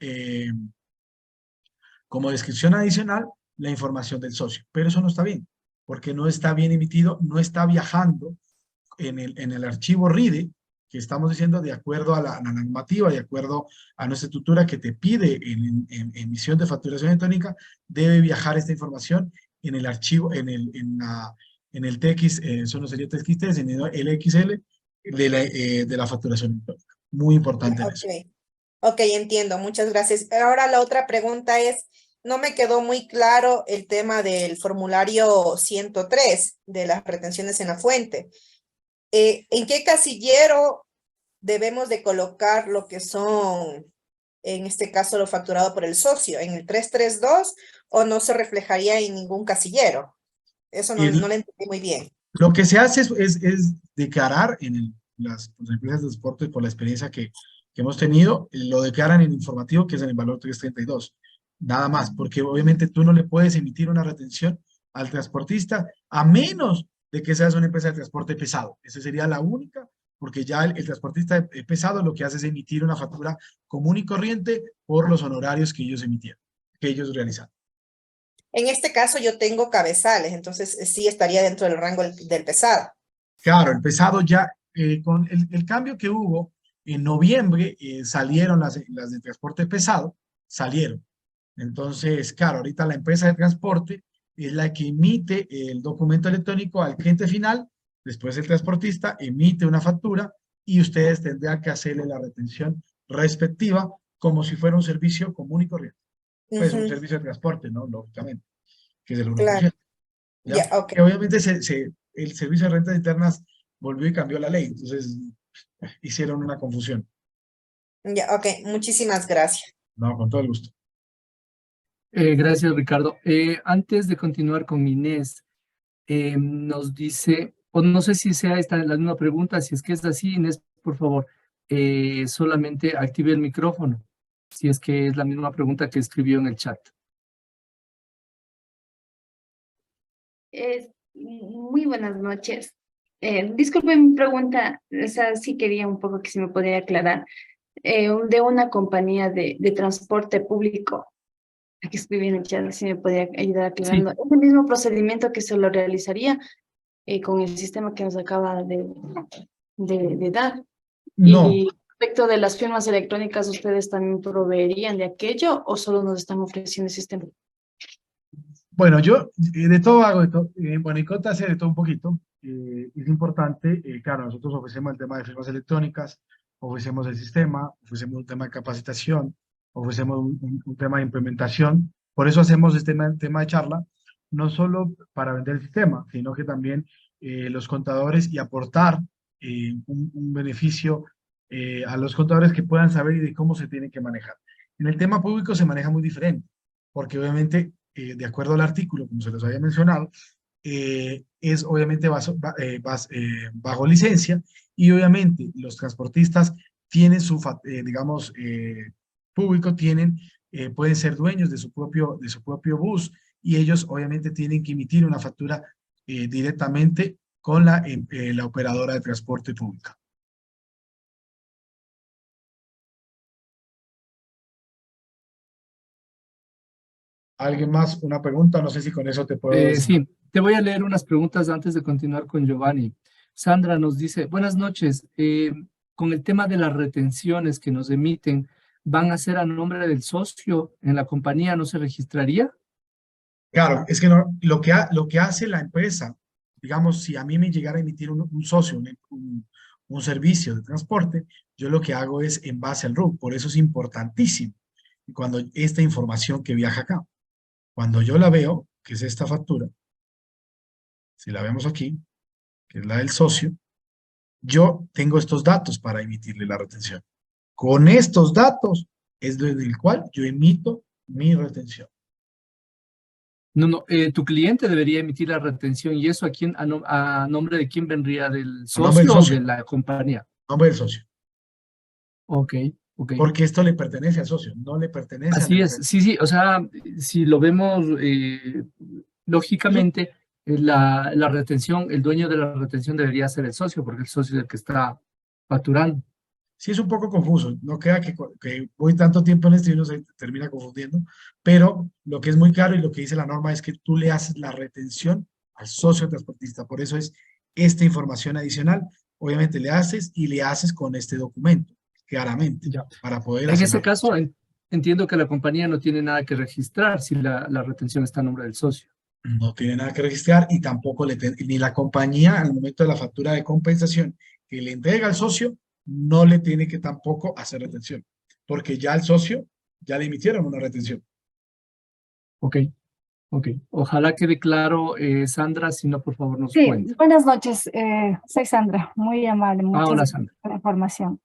descripción adicional la información del socio. Pero eso no está bien, porque no está bien emitido, no está viajando en el archivo RIDE, que estamos diciendo de acuerdo a la normativa, de acuerdo a nuestra estructura que te pide en emisión de facturación electrónica, debe viajar esta información en el archivo, en el TX, eso no sería TXT, sino el XL de la facturación electrónica. Muy importante en eso. Ok, entiendo, muchas gracias. Ahora la otra pregunta es, no me quedó muy claro el tema del formulario 103 de las retenciones en la fuente. ¿En qué casillero debemos de colocar lo que son, en este caso, lo facturado por el socio? ¿En el 332 o no se reflejaría en ningún casillero? Eso no lo entendí muy bien. Lo que se hace es declarar en las empresas de transporte, por la experiencia que hemos tenido, lo declaran en informativo, que es en el valor 332. Nada más, porque obviamente tú no le puedes emitir una retención al transportista a menos de que seas una empresa de transporte pesado. Esa sería la única, porque ya el transportista pesado lo que hace es emitir una factura común y corriente por los honorarios que ellos emitieron, que ellos realizaron. En este caso yo tengo cabezales, entonces sí estaría dentro del rango del pesado. Claro, el pesado ya, con el cambio que hubo en noviembre, salieron las de transporte pesado, salieron. Entonces, claro, ahorita la empresa de transporte es la que emite el documento electrónico al cliente final, después el transportista emite una factura y ustedes tendrán que hacerle la retención respectiva como si fuera un servicio común y corriente. Pues un servicio de transporte, ¿no? Lógicamente, que es el 1%. Claro. ¿Ya? Okay. Que obviamente el servicio de rentas internas volvió y cambió la ley, entonces hicieron una confusión. Ya, ok, muchísimas gracias. No, con todo el gusto. Gracias, Ricardo. Antes de continuar con Inés, nos dice, o no sé si sea esta la misma pregunta, si es que es así, Inés, por favor, solamente active el micrófono, si es que es la misma pregunta que escribió en el chat. Muy buenas noches. Disculpe mi pregunta, esa sí quería un poco que se me podía aclarar. De una compañía de transporte público, aquí escribí en el chat, si me podía ayudar aclarando. Sí. ¿Es el mismo procedimiento que se lo realizaría con el sistema que nos acaba de dar? No. Y respecto de las firmas electrónicas, ¿ustedes también proveerían de aquello o solo nos están ofreciendo el sistema? Bueno, yo de todo hago, de todo. Bueno, y Cota hace de todo un poquito. Es importante, claro, nosotros ofrecemos el tema de firmas electrónicas, ofrecemos el sistema, ofrecemos un tema de capacitación, ofrecemos un tema de implementación. Por eso hacemos este tema de charla, no solo para vender el sistema, sino que también los contadores y aportar un beneficio a los contadores que puedan saber y de cómo se tienen que manejar. En el tema público se maneja muy diferente, porque obviamente, de acuerdo al artículo, como se los había mencionado, es obviamente bajo licencia y obviamente los transportistas tienen su, digamos, público, pueden ser dueños de su propio bus y ellos obviamente tienen que emitir una factura directamente con la operadora de transporte pública. ¿Alguien más? ¿Una pregunta? No sé si con eso te puedo decir. Sí, te voy a leer unas preguntas antes de continuar con Giovanni. Sandra nos dice, buenas noches, con el tema de las retenciones que nos emiten, ¿van a ser a nombre del socio en la compañía? ¿No se registraría? Claro, es que no, lo que hace la empresa, digamos, si a mí me llegara a emitir un socio, un servicio de transporte, yo lo que hago es en base al RUC, por eso es importantísimo cuando esta información que viaja acá. Cuando yo la veo, que es esta factura, si la vemos aquí, que es la del socio, yo tengo estos datos para emitirle la retención. Con estos datos es desde el cual yo emito mi retención. No, no, tu cliente debería emitir la retención y eso a nombre de quién vendría, ¿del A nombre del socio o de socio, la compañía? a nombre del socio. Ok, ok. Porque esto le pertenece al socio, no le pertenece a la Así es, empresa. sí, sí, o sea, si lo vemos Eso lógicamente, la retención, el dueño de la retención debería ser el socio, porque el socio es el que está facturando. sí es un poco confuso, no queda que voy tanto tiempo en esto y uno se termina confundiendo, pero lo que es muy claro y lo que dice la norma es que tú le haces la retención al socio transportista, por eso es esta información adicional, obviamente le haces y le haces con este documento, claramente, Ya. para poder En hacer la ese caso, retención. entiendo que la compañía no tiene nada que registrar si la retención está a nombre del socio. No tiene nada que registrar y tampoco ni la compañía al momento de la factura de compensación que le entrega al socio, no le tiene que tampoco hacer retención, porque ya al socio ya le emitieron una retención. Ok, ok. Ojalá quede claro, Sandra, si no, por favor, nos Sí, cuenta. buenas noches. Soy Sandra, muy amable, Ah, muchas hola, gracias Sandra. por la información.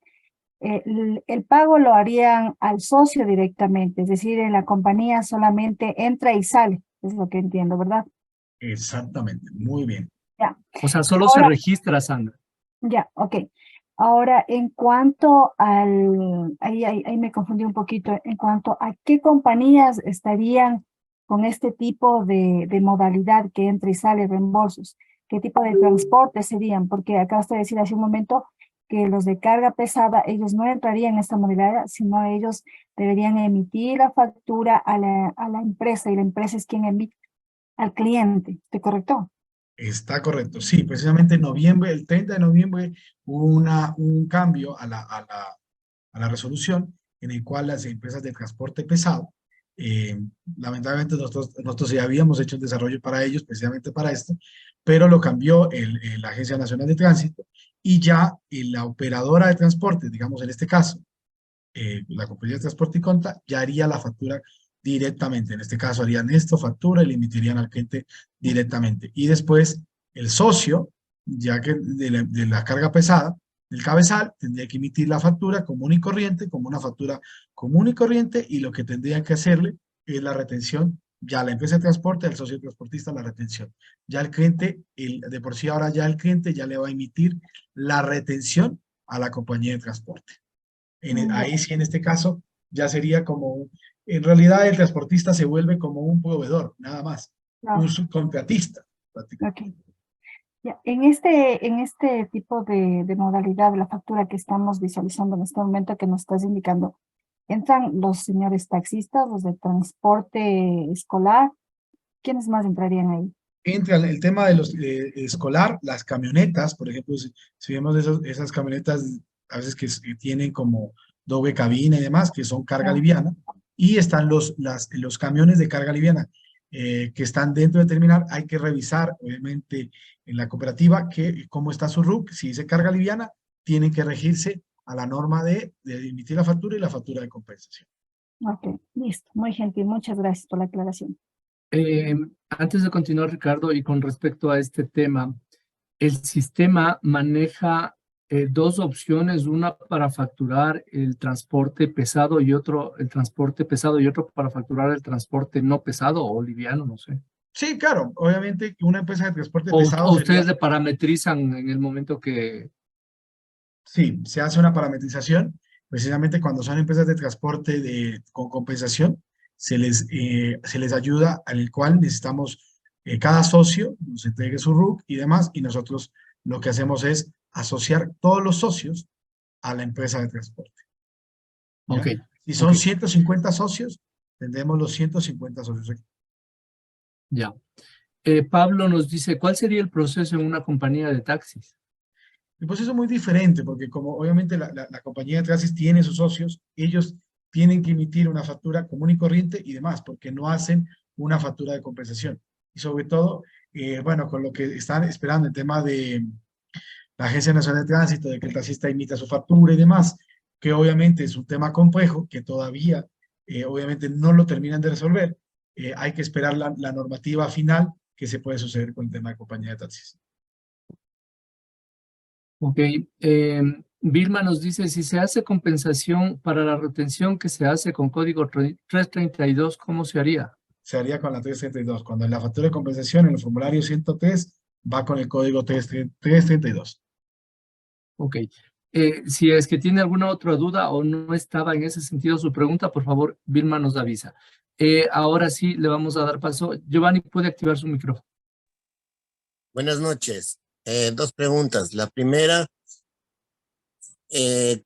El pago lo harían al socio directamente, es decir, en la compañía solamente entra y sale, es lo que entiendo, ¿verdad? Exactamente, muy bien. Ya, O sea, solo se ahora, registra, Sandra. ya, ok. Ahora, en cuanto ahí me confundí un poquito, en cuanto a qué compañías estarían con este tipo de modalidad que entra y sale, reembolsos, qué tipo de transporte serían, porque acabas de decir hace un momento que los de carga pesada, ellos no entrarían en esta modalidad, sino ellos deberían emitir la factura a la empresa y la empresa es quien emite al cliente, ¿estoy correcto? Está correcto. Sí, precisamente en noviembre, el 30 de noviembre, hubo un cambio a la resolución en el cual las empresas de transporte pesado, eh, lamentablemente nosotros ya habíamos hecho un desarrollo para ellos, precisamente para esto, pero lo cambió la Agencia Nacional de Tránsito y ya la operadora de transporte, digamos en este caso, la compañía de transporte y conta, ya haría la factura directamente. En este caso harían esto, factura, y le emitirían al cliente directamente. Y después el socio, ya que de la carga pesada, del cabezal, tendría que emitir la factura común y corriente, como una factura común y corriente, y lo que tendría que hacerle es la retención, ya la empresa de transporte, el socio transportista, la retención. Ya el cliente, de por sí ahora ya el cliente ya le va a emitir la retención a la compañía de transporte. Ya, Ahí sí, en este caso, ya sería como, en realidad el transportista se vuelve como un proveedor, nada más, un no, subcontratista, prácticamente. ok. Ya, en este tipo de modalidad, la factura que estamos visualizando en este momento que nos estás indicando, ¿entran los señores taxistas, los de transporte escolar? ¿Quiénes más entrarían ahí? Entra el tema de los escolar, las camionetas, por ejemplo, si vemos esas camionetas a veces que tienen como doble cabina y demás, que son carga Ya, liviana, y están los camiones de carga liviana que están dentro del terminal, hay que revisar, obviamente, en la cooperativa, cómo está su RUC, si dice carga liviana, tienen que regirse a la norma de emitir la factura y la factura de compensación. ok, listo. Muy gentil, muchas gracias por la aclaración. Antes de continuar, Ricardo, y con respecto a este tema, el sistema maneja dos opciones, una para facturar el transporte pesado y otro, el transporte pesado y otro para facturar el transporte no pesado o liviano, no sé. Sí, claro, obviamente que una empresa de transporte O, pesado o sería. ustedes le parametrizan en el momento que... Sí, se hace una parametrización. Precisamente cuando son empresas de transporte con compensación, se les ayuda, al cual necesitamos cada socio nos entregue su RUC y demás, y nosotros lo que hacemos es asociar todos los socios a la empresa de transporte. Ok, ¿Ya? Si ok, son 150 socios, tendremos los 150 socios aquí. ya. Pablo nos dice, ¿cuál sería el proceso en una compañía de taxis? El proceso es muy diferente porque como obviamente la compañía de taxis tiene sus socios, ellos tienen que emitir una factura común y corriente y demás, porque no hacen una factura de compensación. Y sobre todo, bueno, con lo que están esperando el tema de la Agencia Nacional de Tránsito, de que el taxista emita su factura y demás, que obviamente es un tema complejo, que todavía obviamente no lo terminan de resolver, hay que esperar la normativa final que se puede suceder con el tema de compañía de taxis. Ok, Vilma nos dice, si se hace compensación para la retención que se hace con código 332, ¿cómo se haría? se haría con la 332. Cuando en la factura de compensación, en el formulario 103, va con el código 332. Ok. Si es que tiene alguna otra duda o no estaba en ese sentido su pregunta, por favor, Vilma nos avisa. Ahora sí le vamos a dar paso. Giovanni, puede activar su micrófono. Buenas noches. Dos preguntas. La primera,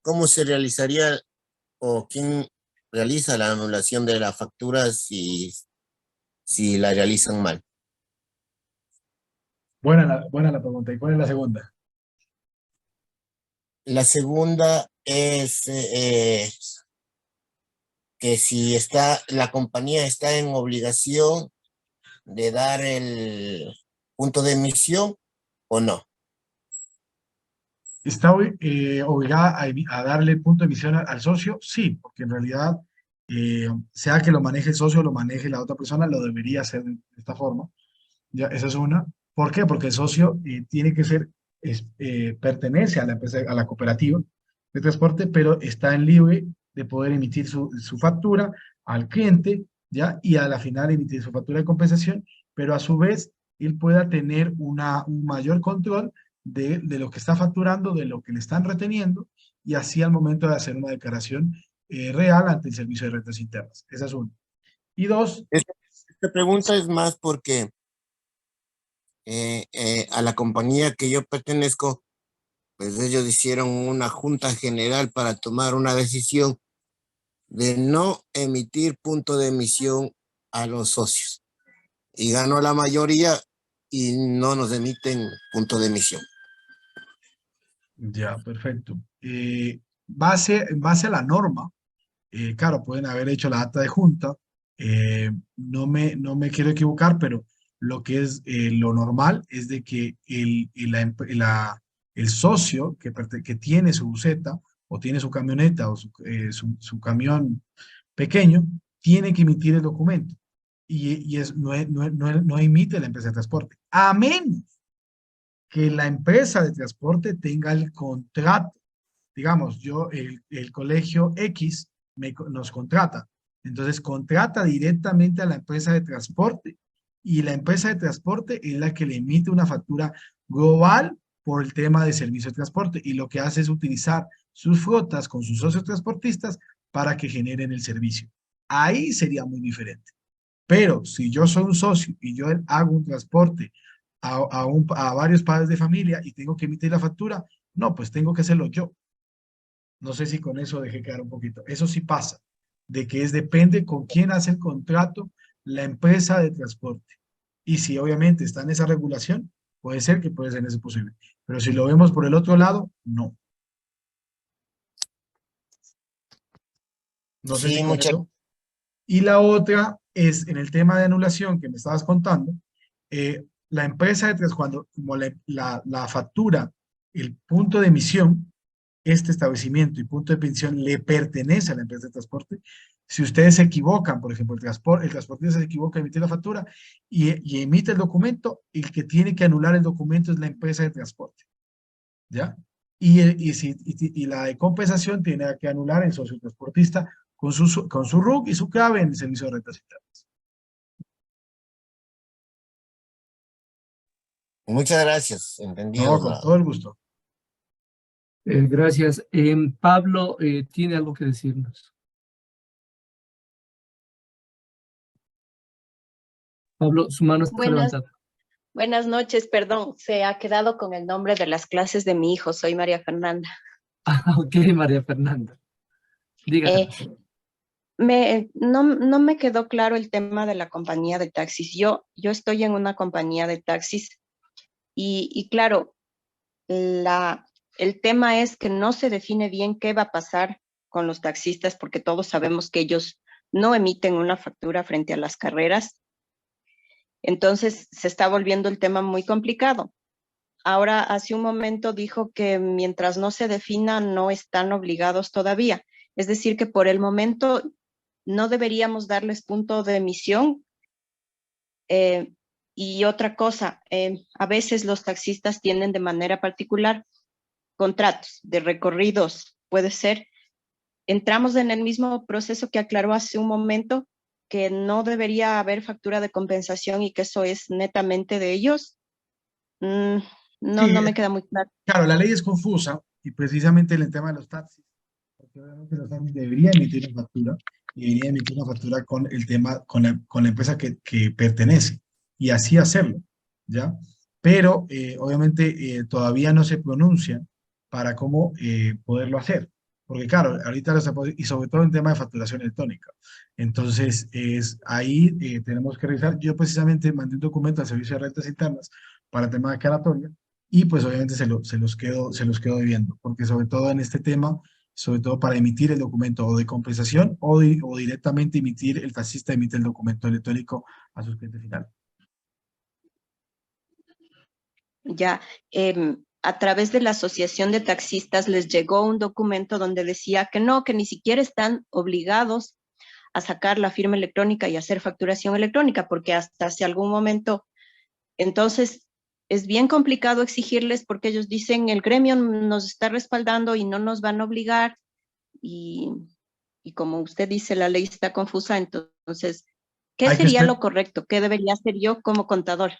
¿cómo se realizaría o quién realiza la anulación de la factura si la realizan mal? Buena la pregunta. ¿Y cuál es la segunda? La segunda es que si la compañía está en obligación de dar el punto de emisión o no. ¿Está obligada a darle punto de emisión al socio? Sí, porque en realidad, sea que lo maneje el socio o lo maneje la otra persona, lo debería hacer de esta forma. Ya, esa es una. ¿Por qué? Porque el socio tiene que ser, pertenece a la empresa, a la cooperativa de transporte, pero está en libre de poder emitir su factura al cliente, ¿ya? Y a la final emitir su factura de compensación, pero a su vez él pueda tener un mayor control de lo que está facturando, de lo que le están reteniendo, y así al momento de hacer una declaración real ante el Servicio de Rentas Internas. Esa es una. Y dos, Esta pregunta es más porque a la compañía que yo pertenezco, pues ellos hicieron una junta general para tomar una decisión de no emitir punto de emisión a los socios. Y ganó la mayoría y no nos emiten punto de emisión. ya, perfecto. En base a la norma, claro, pueden haber hecho la acta de junta, no me quiero equivocar, pero lo que es lo normal es de que el socio que tiene su buseta o tiene su camioneta o su camión pequeño, tiene que emitir el documento no emite la empresa de transporte, a menos que la empresa de transporte tenga el contrato. Digamos, el colegio X nos contrata, entonces contrata directamente a la empresa de transporte y la empresa de transporte es la que le emite una factura global por el tema de servicio de transporte y lo que hace es utilizar sus flotas con sus socios transportistas para que generen el servicio. Ahí sería muy diferente. Pero si yo soy un socio y yo hago un transporte a varios padres de familia y tengo que emitir la factura, no, pues tengo que hacerlo yo. No sé si con eso dejé quedar un poquito. Eso sí pasa, de que depende con quién hace el contrato la empresa de transporte. Y si obviamente está en esa regulación, puede ser que puede ser eso posible. Pero si lo vemos por el otro lado, no. No sé Sí, si con eso. Y la otra es en el tema de anulación que me estabas contando, la empresa de cuando como la factura, el punto de emisión, este establecimiento y punto de emisión le pertenece a la empresa de transporte. Si ustedes se equivocan, por ejemplo, el transportista se equivoca en emitir la factura y emite el documento, el que tiene que anular el documento es la empresa de transporte. ¿Ya? Y la de compensación tiene que anular el socio transportista con su RUC y su clave en el servicio de rentas internas. muchas gracias. Entendido. No, con todo el gusto. Gracias. Pablo, ¿tiene algo que decirnos? Pablo, su mano está levantada. Buenas noches, perdón, se ha quedado con el nombre de las clases de mi hijo, soy María Fernanda. Ah, ok, María Fernanda. Dígame. No me quedó claro el tema de la compañía de taxis. Yo estoy en una compañía de taxis y claro, el tema es que no se define bien qué va a pasar con los taxistas porque todos sabemos que ellos no emiten una factura frente a las carreras. Entonces se está volviendo el tema muy complicado. Ahora, hace un momento dijo que mientras no se defina, no están obligados todavía. Es decir, que por el momento no deberíamos darles punto de emisión. Y otra cosa, a veces los taxistas tienen de manera particular contratos de recorridos, puede ser. Entramos en el mismo proceso que aclaró hace un momento, que no debería haber factura de compensación y que eso es netamente de ellos. No, Sí, no me queda muy claro. claro, la ley es confusa y precisamente en el tema de los taxis, porque obviamente los taxis deberían emitir una factura y deberían emitir una factura con el tema, con la empresa que pertenece y así hacerlo, ¿ya? Pero obviamente todavía no se pronuncia para cómo poderlo hacer, porque claro, ahorita y sobre todo en tema de facturación electrónica. Entonces, ahí tenemos que revisar. Yo precisamente mandé un documento al Servicio de Rentas Internas para el tema de declaratoria y pues obviamente se los quedo debiendo, porque sobre todo en este tema, sobre todo para emitir el documento o de compensación o directamente el taxista emite el documento electrónico a su cliente final. Ya, a través de la Asociación de Taxistas les llegó un documento donde decía que no, que ni siquiera están obligados a sacar la firma electrónica y hacer facturación electrónica, porque hasta hace algún momento, entonces es bien complicado exigirles porque ellos dicen el gremio nos está respaldando y no nos van a obligar y como usted dice, la ley está confusa, entonces, ¿qué Hay que sería estar, lo correcto? ¿Qué debería hacer yo como contador?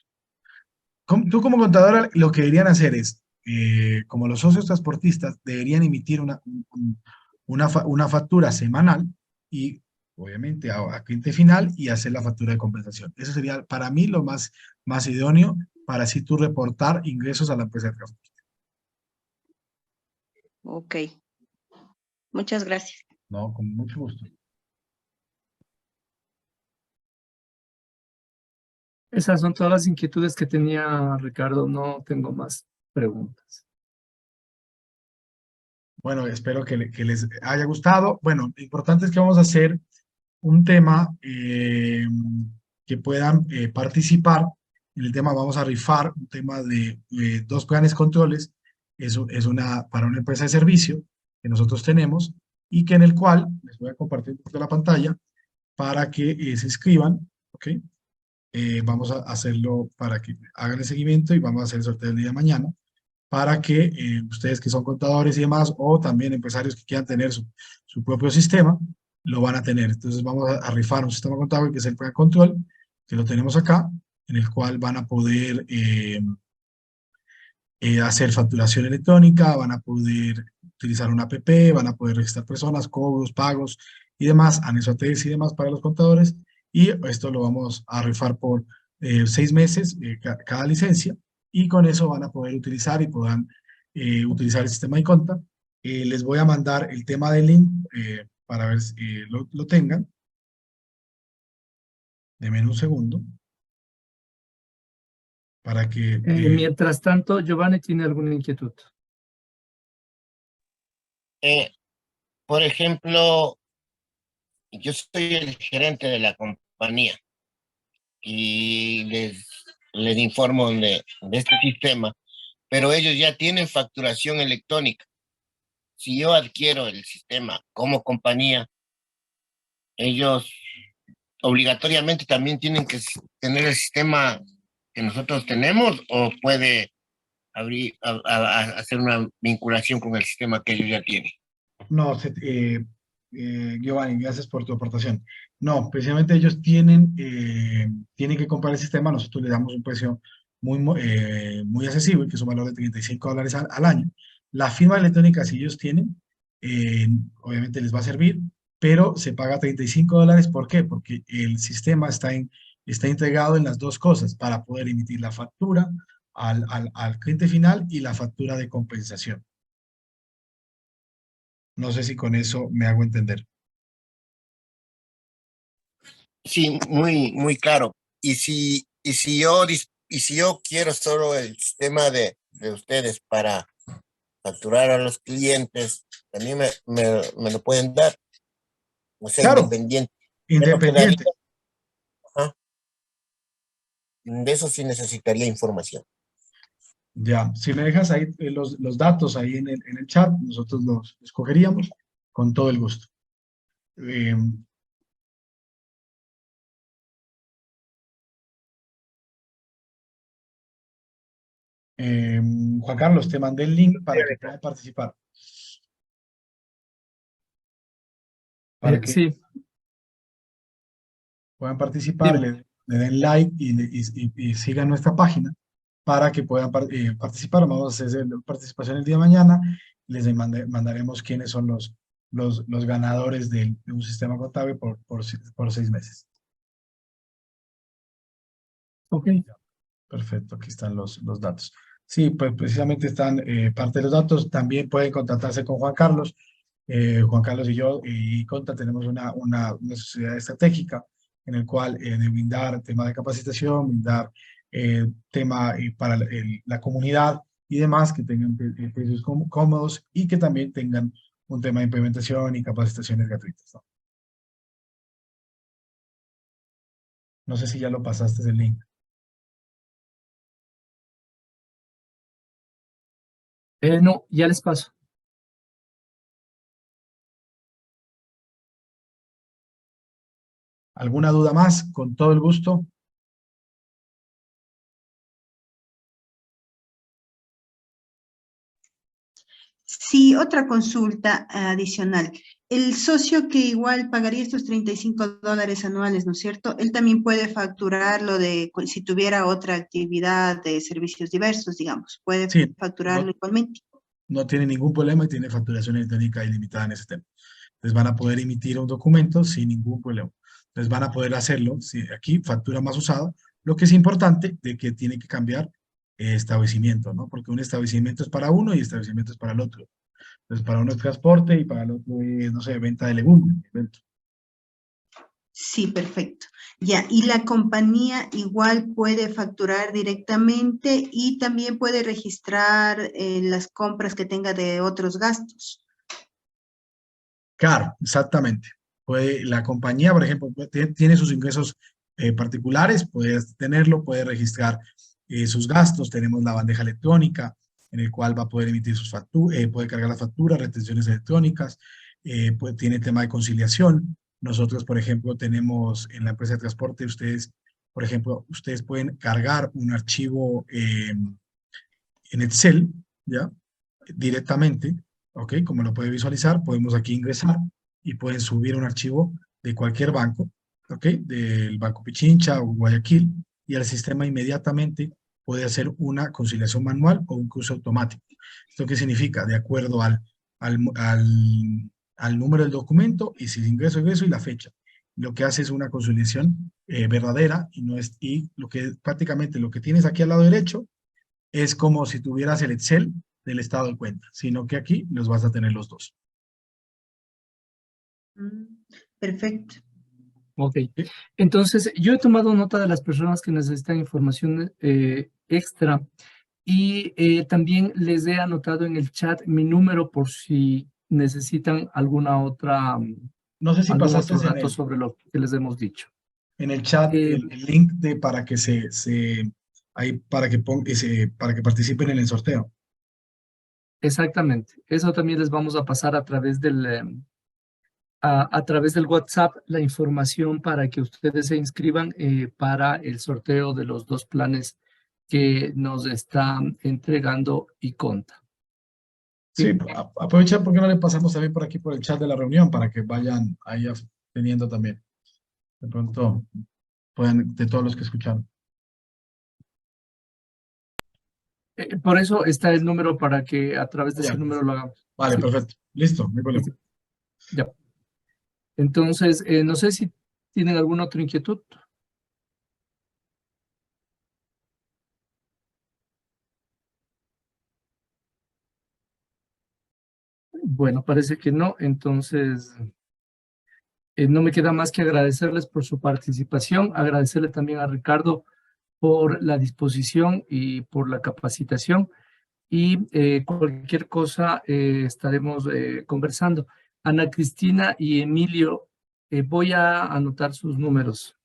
tú como contadora, lo que deberían hacer es, como los socios transportistas, deberían emitir una factura semanal y obviamente a cliente final y hacer la factura de compensación. Eso sería para mí lo más idóneo para así tú reportar ingresos a la empresa de transporte. Ok, muchas gracias. No, con mucho gusto. Esas son todas las inquietudes que tenía Ricardo. No tengo más preguntas. Bueno, espero que les haya gustado. Bueno, lo importante es que vamos a hacer un tema que puedan participar. En el tema vamos a rifar un tema de 2 planes controles. Eso es para una empresa de servicio que nosotros tenemos y que en el cual les voy a compartir un poquito la pantalla para que se inscriban, ¿ok? Vamos a hacerlo para que hagan el seguimiento y vamos a hacer el sorteo el día de mañana para que ustedes que son contadores y demás, o también empresarios que quieran tener su propio sistema, lo van a tener. Entonces vamos a rifar un sistema contable que es el Plan Control, que lo tenemos acá, en el cual van a poder hacer facturación electrónica, van a poder utilizar una app, van a poder registrar personas, cobros, pagos y demás, anexo a TES y demás para los contadores, y esto lo vamos a rifar por 6 meses cada licencia, y con eso van a poder utilizar y podrán utilizar el sistema de cuenta. Les voy a mandar el tema del link para ver si lo tengan. Denme un segundo. Para que... Mientras tanto, Giovanni tiene alguna inquietud. Por ejemplo, yo soy el gerente de la compañía y les informo de este sistema, pero ellos ya tienen facturación electrónica. Si yo adquiero el sistema como compañía, ellos obligatoriamente también tienen que tener el sistema que nosotros tenemos, o puede hacer una vinculación con el sistema que ellos ya tienen. No, Giovanni, gracias por tu aportación. No, precisamente ellos tienen que comprar el sistema, nosotros les damos un precio muy accesible, que es un valor de $35 al año. La firma electrónica, si ellos tienen, obviamente les va a servir, pero se paga $35. ¿Por qué? Porque el sistema está integrado en las dos cosas para poder emitir la factura al cliente final y la factura de compensación. No sé si con eso me hago entender. Sí, muy claro. Y si yo quiero solo el sistema de ustedes para facturar a los clientes, también me lo pueden dar. O sea, Claro, independiente. independiente. De eso sí necesitaría información. Ya, si me dejas ahí los datos ahí en el chat, nosotros los escogeríamos con todo el gusto. Juan Carlos, te mandé el link para que puedas participar. Sí, puedan participar, Dime. le den like y sigan nuestra página para que puedan participar. Vamos a hacer participación el día de mañana. Les mandaremos quiénes son los ganadores de un sistema contable por 6 meses. Ok. Perfecto, aquí están los datos. Sí, pues precisamente están parte de los datos. También pueden contactarse con Juan Carlos. Juan Carlos y yo y Conta tenemos una sociedad estratégica en el cual de brindar tema de capacitación, brindar tema para la comunidad y demás, que tengan precios cómodos y que también tengan un tema de implementación y capacitaciones gratuitas, ¿no? No sé si ya lo pasaste el link. No, ya les paso. ¿Alguna duda más? Con todo el gusto. Sí, otra consulta adicional. El socio que igual pagaría estos $35 anuales, ¿no es cierto? Él también puede facturarlo si tuviera otra actividad de servicios diversos, digamos, puede Sí, facturarlo igualmente. no tiene ningún problema y tiene facturación electrónica ilimitada en ese tema. Les van a poder emitir un documento sin ningún problema. Les van a poder hacerlo, si aquí factura más usada, lo que es importante de que tiene que cambiar establecimiento, ¿no? Porque un establecimiento es para uno y establecimiento es para el otro. Entonces, para uno es transporte y para el otro es, no sé, venta de legumbres. Sí, perfecto. Ya, y la compañía igual puede facturar directamente y también puede registrar las compras que tenga de otros gastos. Claro, exactamente. La compañía, por ejemplo, tiene sus ingresos particulares, puede tenerlo, puede registrar sus gastos. Tenemos la bandeja electrónica en el cual va a poder emitir sus facturas, puede cargar las facturas, retenciones electrónicas, tiene tema de conciliación. Nosotros, por ejemplo, tenemos en la empresa de transporte, por ejemplo, ustedes pueden cargar un archivo en Excel, ¿ya? Directamente, ¿ok? Como lo puede visualizar, podemos aquí ingresar y pueden subir un archivo de cualquier banco, ¿ok? Del Banco Pichincha o Guayaquil, y el sistema inmediatamente puede hacer una conciliación manual o un cruce automático. ¿Esto qué significa? De acuerdo al número del documento y si ingreso y la fecha. Lo que hace es una conciliación verdadera y prácticamente lo que tienes aquí al lado derecho es como si tuvieras el Excel del estado de cuenta, sino que aquí los vas a tener los dos. Perfecto. Ok. Entonces, yo he tomado nota de las personas que necesitan información extra y también les he anotado en el chat mi número por si necesitan alguna otra, No sé si algún pasaste otro dato sobre lo que les hemos dicho. en el chat Eh, el link para que para que participen en el sorteo. Exactamente. Eso también les vamos a pasar a través a través del WhatsApp la información para que ustedes se inscriban para el sorteo de los 2 planes que nos están entregando Iconta. Sí, ¿Sí? aprovecha porque no le pasamos también por aquí por el chat de la reunión para que vayan ahí teniendo también. De pronto puedan, de todos los que escucharon. Por eso está el número para que a través de Ya. ese número lo hagamos. Vale, ¿Sí? perfecto. Listo, no hay problema. Sí. Ya. Entonces, no sé si tienen alguna otra inquietud. Bueno, parece que no. Entonces, no me queda más que agradecerles por su participación, agradecerle también a Ricardo por la disposición y por la capacitación. Y cualquier cosa estaremos conversando. Ana Cristina y Emilio, voy a anotar sus números.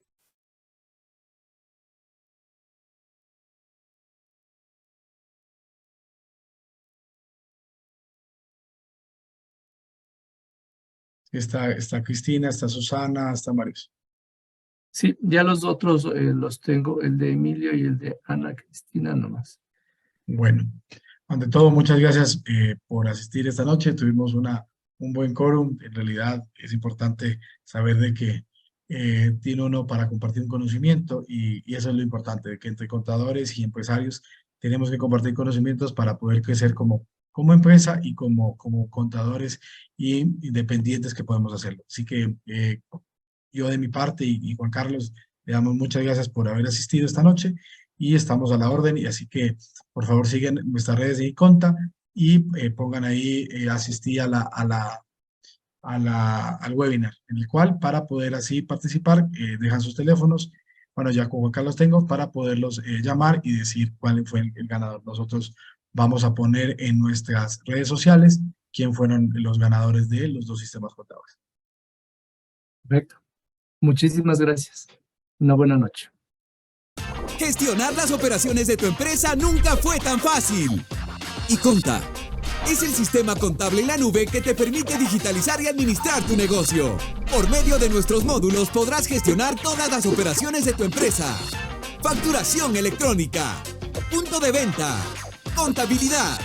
Está Cristina, está Susana, está Marius. Sí, ya los otros los tengo, el de Emilio y el de Ana Cristina nomás. Bueno, ante todo, muchas gracias por asistir esta noche. Tuvimos un buen quórum. En realidad es importante saber de que tiene uno para compartir un conocimiento y eso es lo importante, de que entre contadores y empresarios tenemos que compartir conocimientos para poder crecer como empresa y como contadores y independientes que podemos hacerlo. Así que yo de mi parte y Juan Carlos, le damos muchas gracias por haber asistido esta noche y estamos a la orden. Y así que, por favor, sigan nuestras redes de Iconta y pongan ahí asistir al webinar, en el cual para poder así participar, dejan sus teléfonos. Bueno, ya con Juan Carlos tengo para poderlos llamar y decir cuál fue el ganador. Nosotros vamos a poner en nuestras redes sociales quién fueron los ganadores de los dos sistemas contables. Perfecto. Muchísimas gracias. Una buena noche. Gestionar las operaciones de tu empresa nunca fue tan fácil. Iconta es el sistema contable en la nube que te permite digitalizar y administrar tu negocio. Por medio de nuestros módulos podrás gestionar todas las operaciones de tu empresa. Facturación electrónica, punto de venta, contabilidad,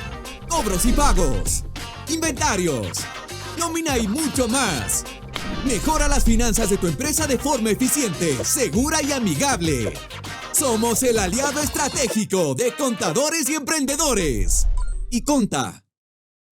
cobros y pagos, inventarios, nómina y mucho más. Mejora las finanzas de tu empresa de forma eficiente, segura y amigable. Somos el aliado estratégico de contadores y emprendedores. Iconta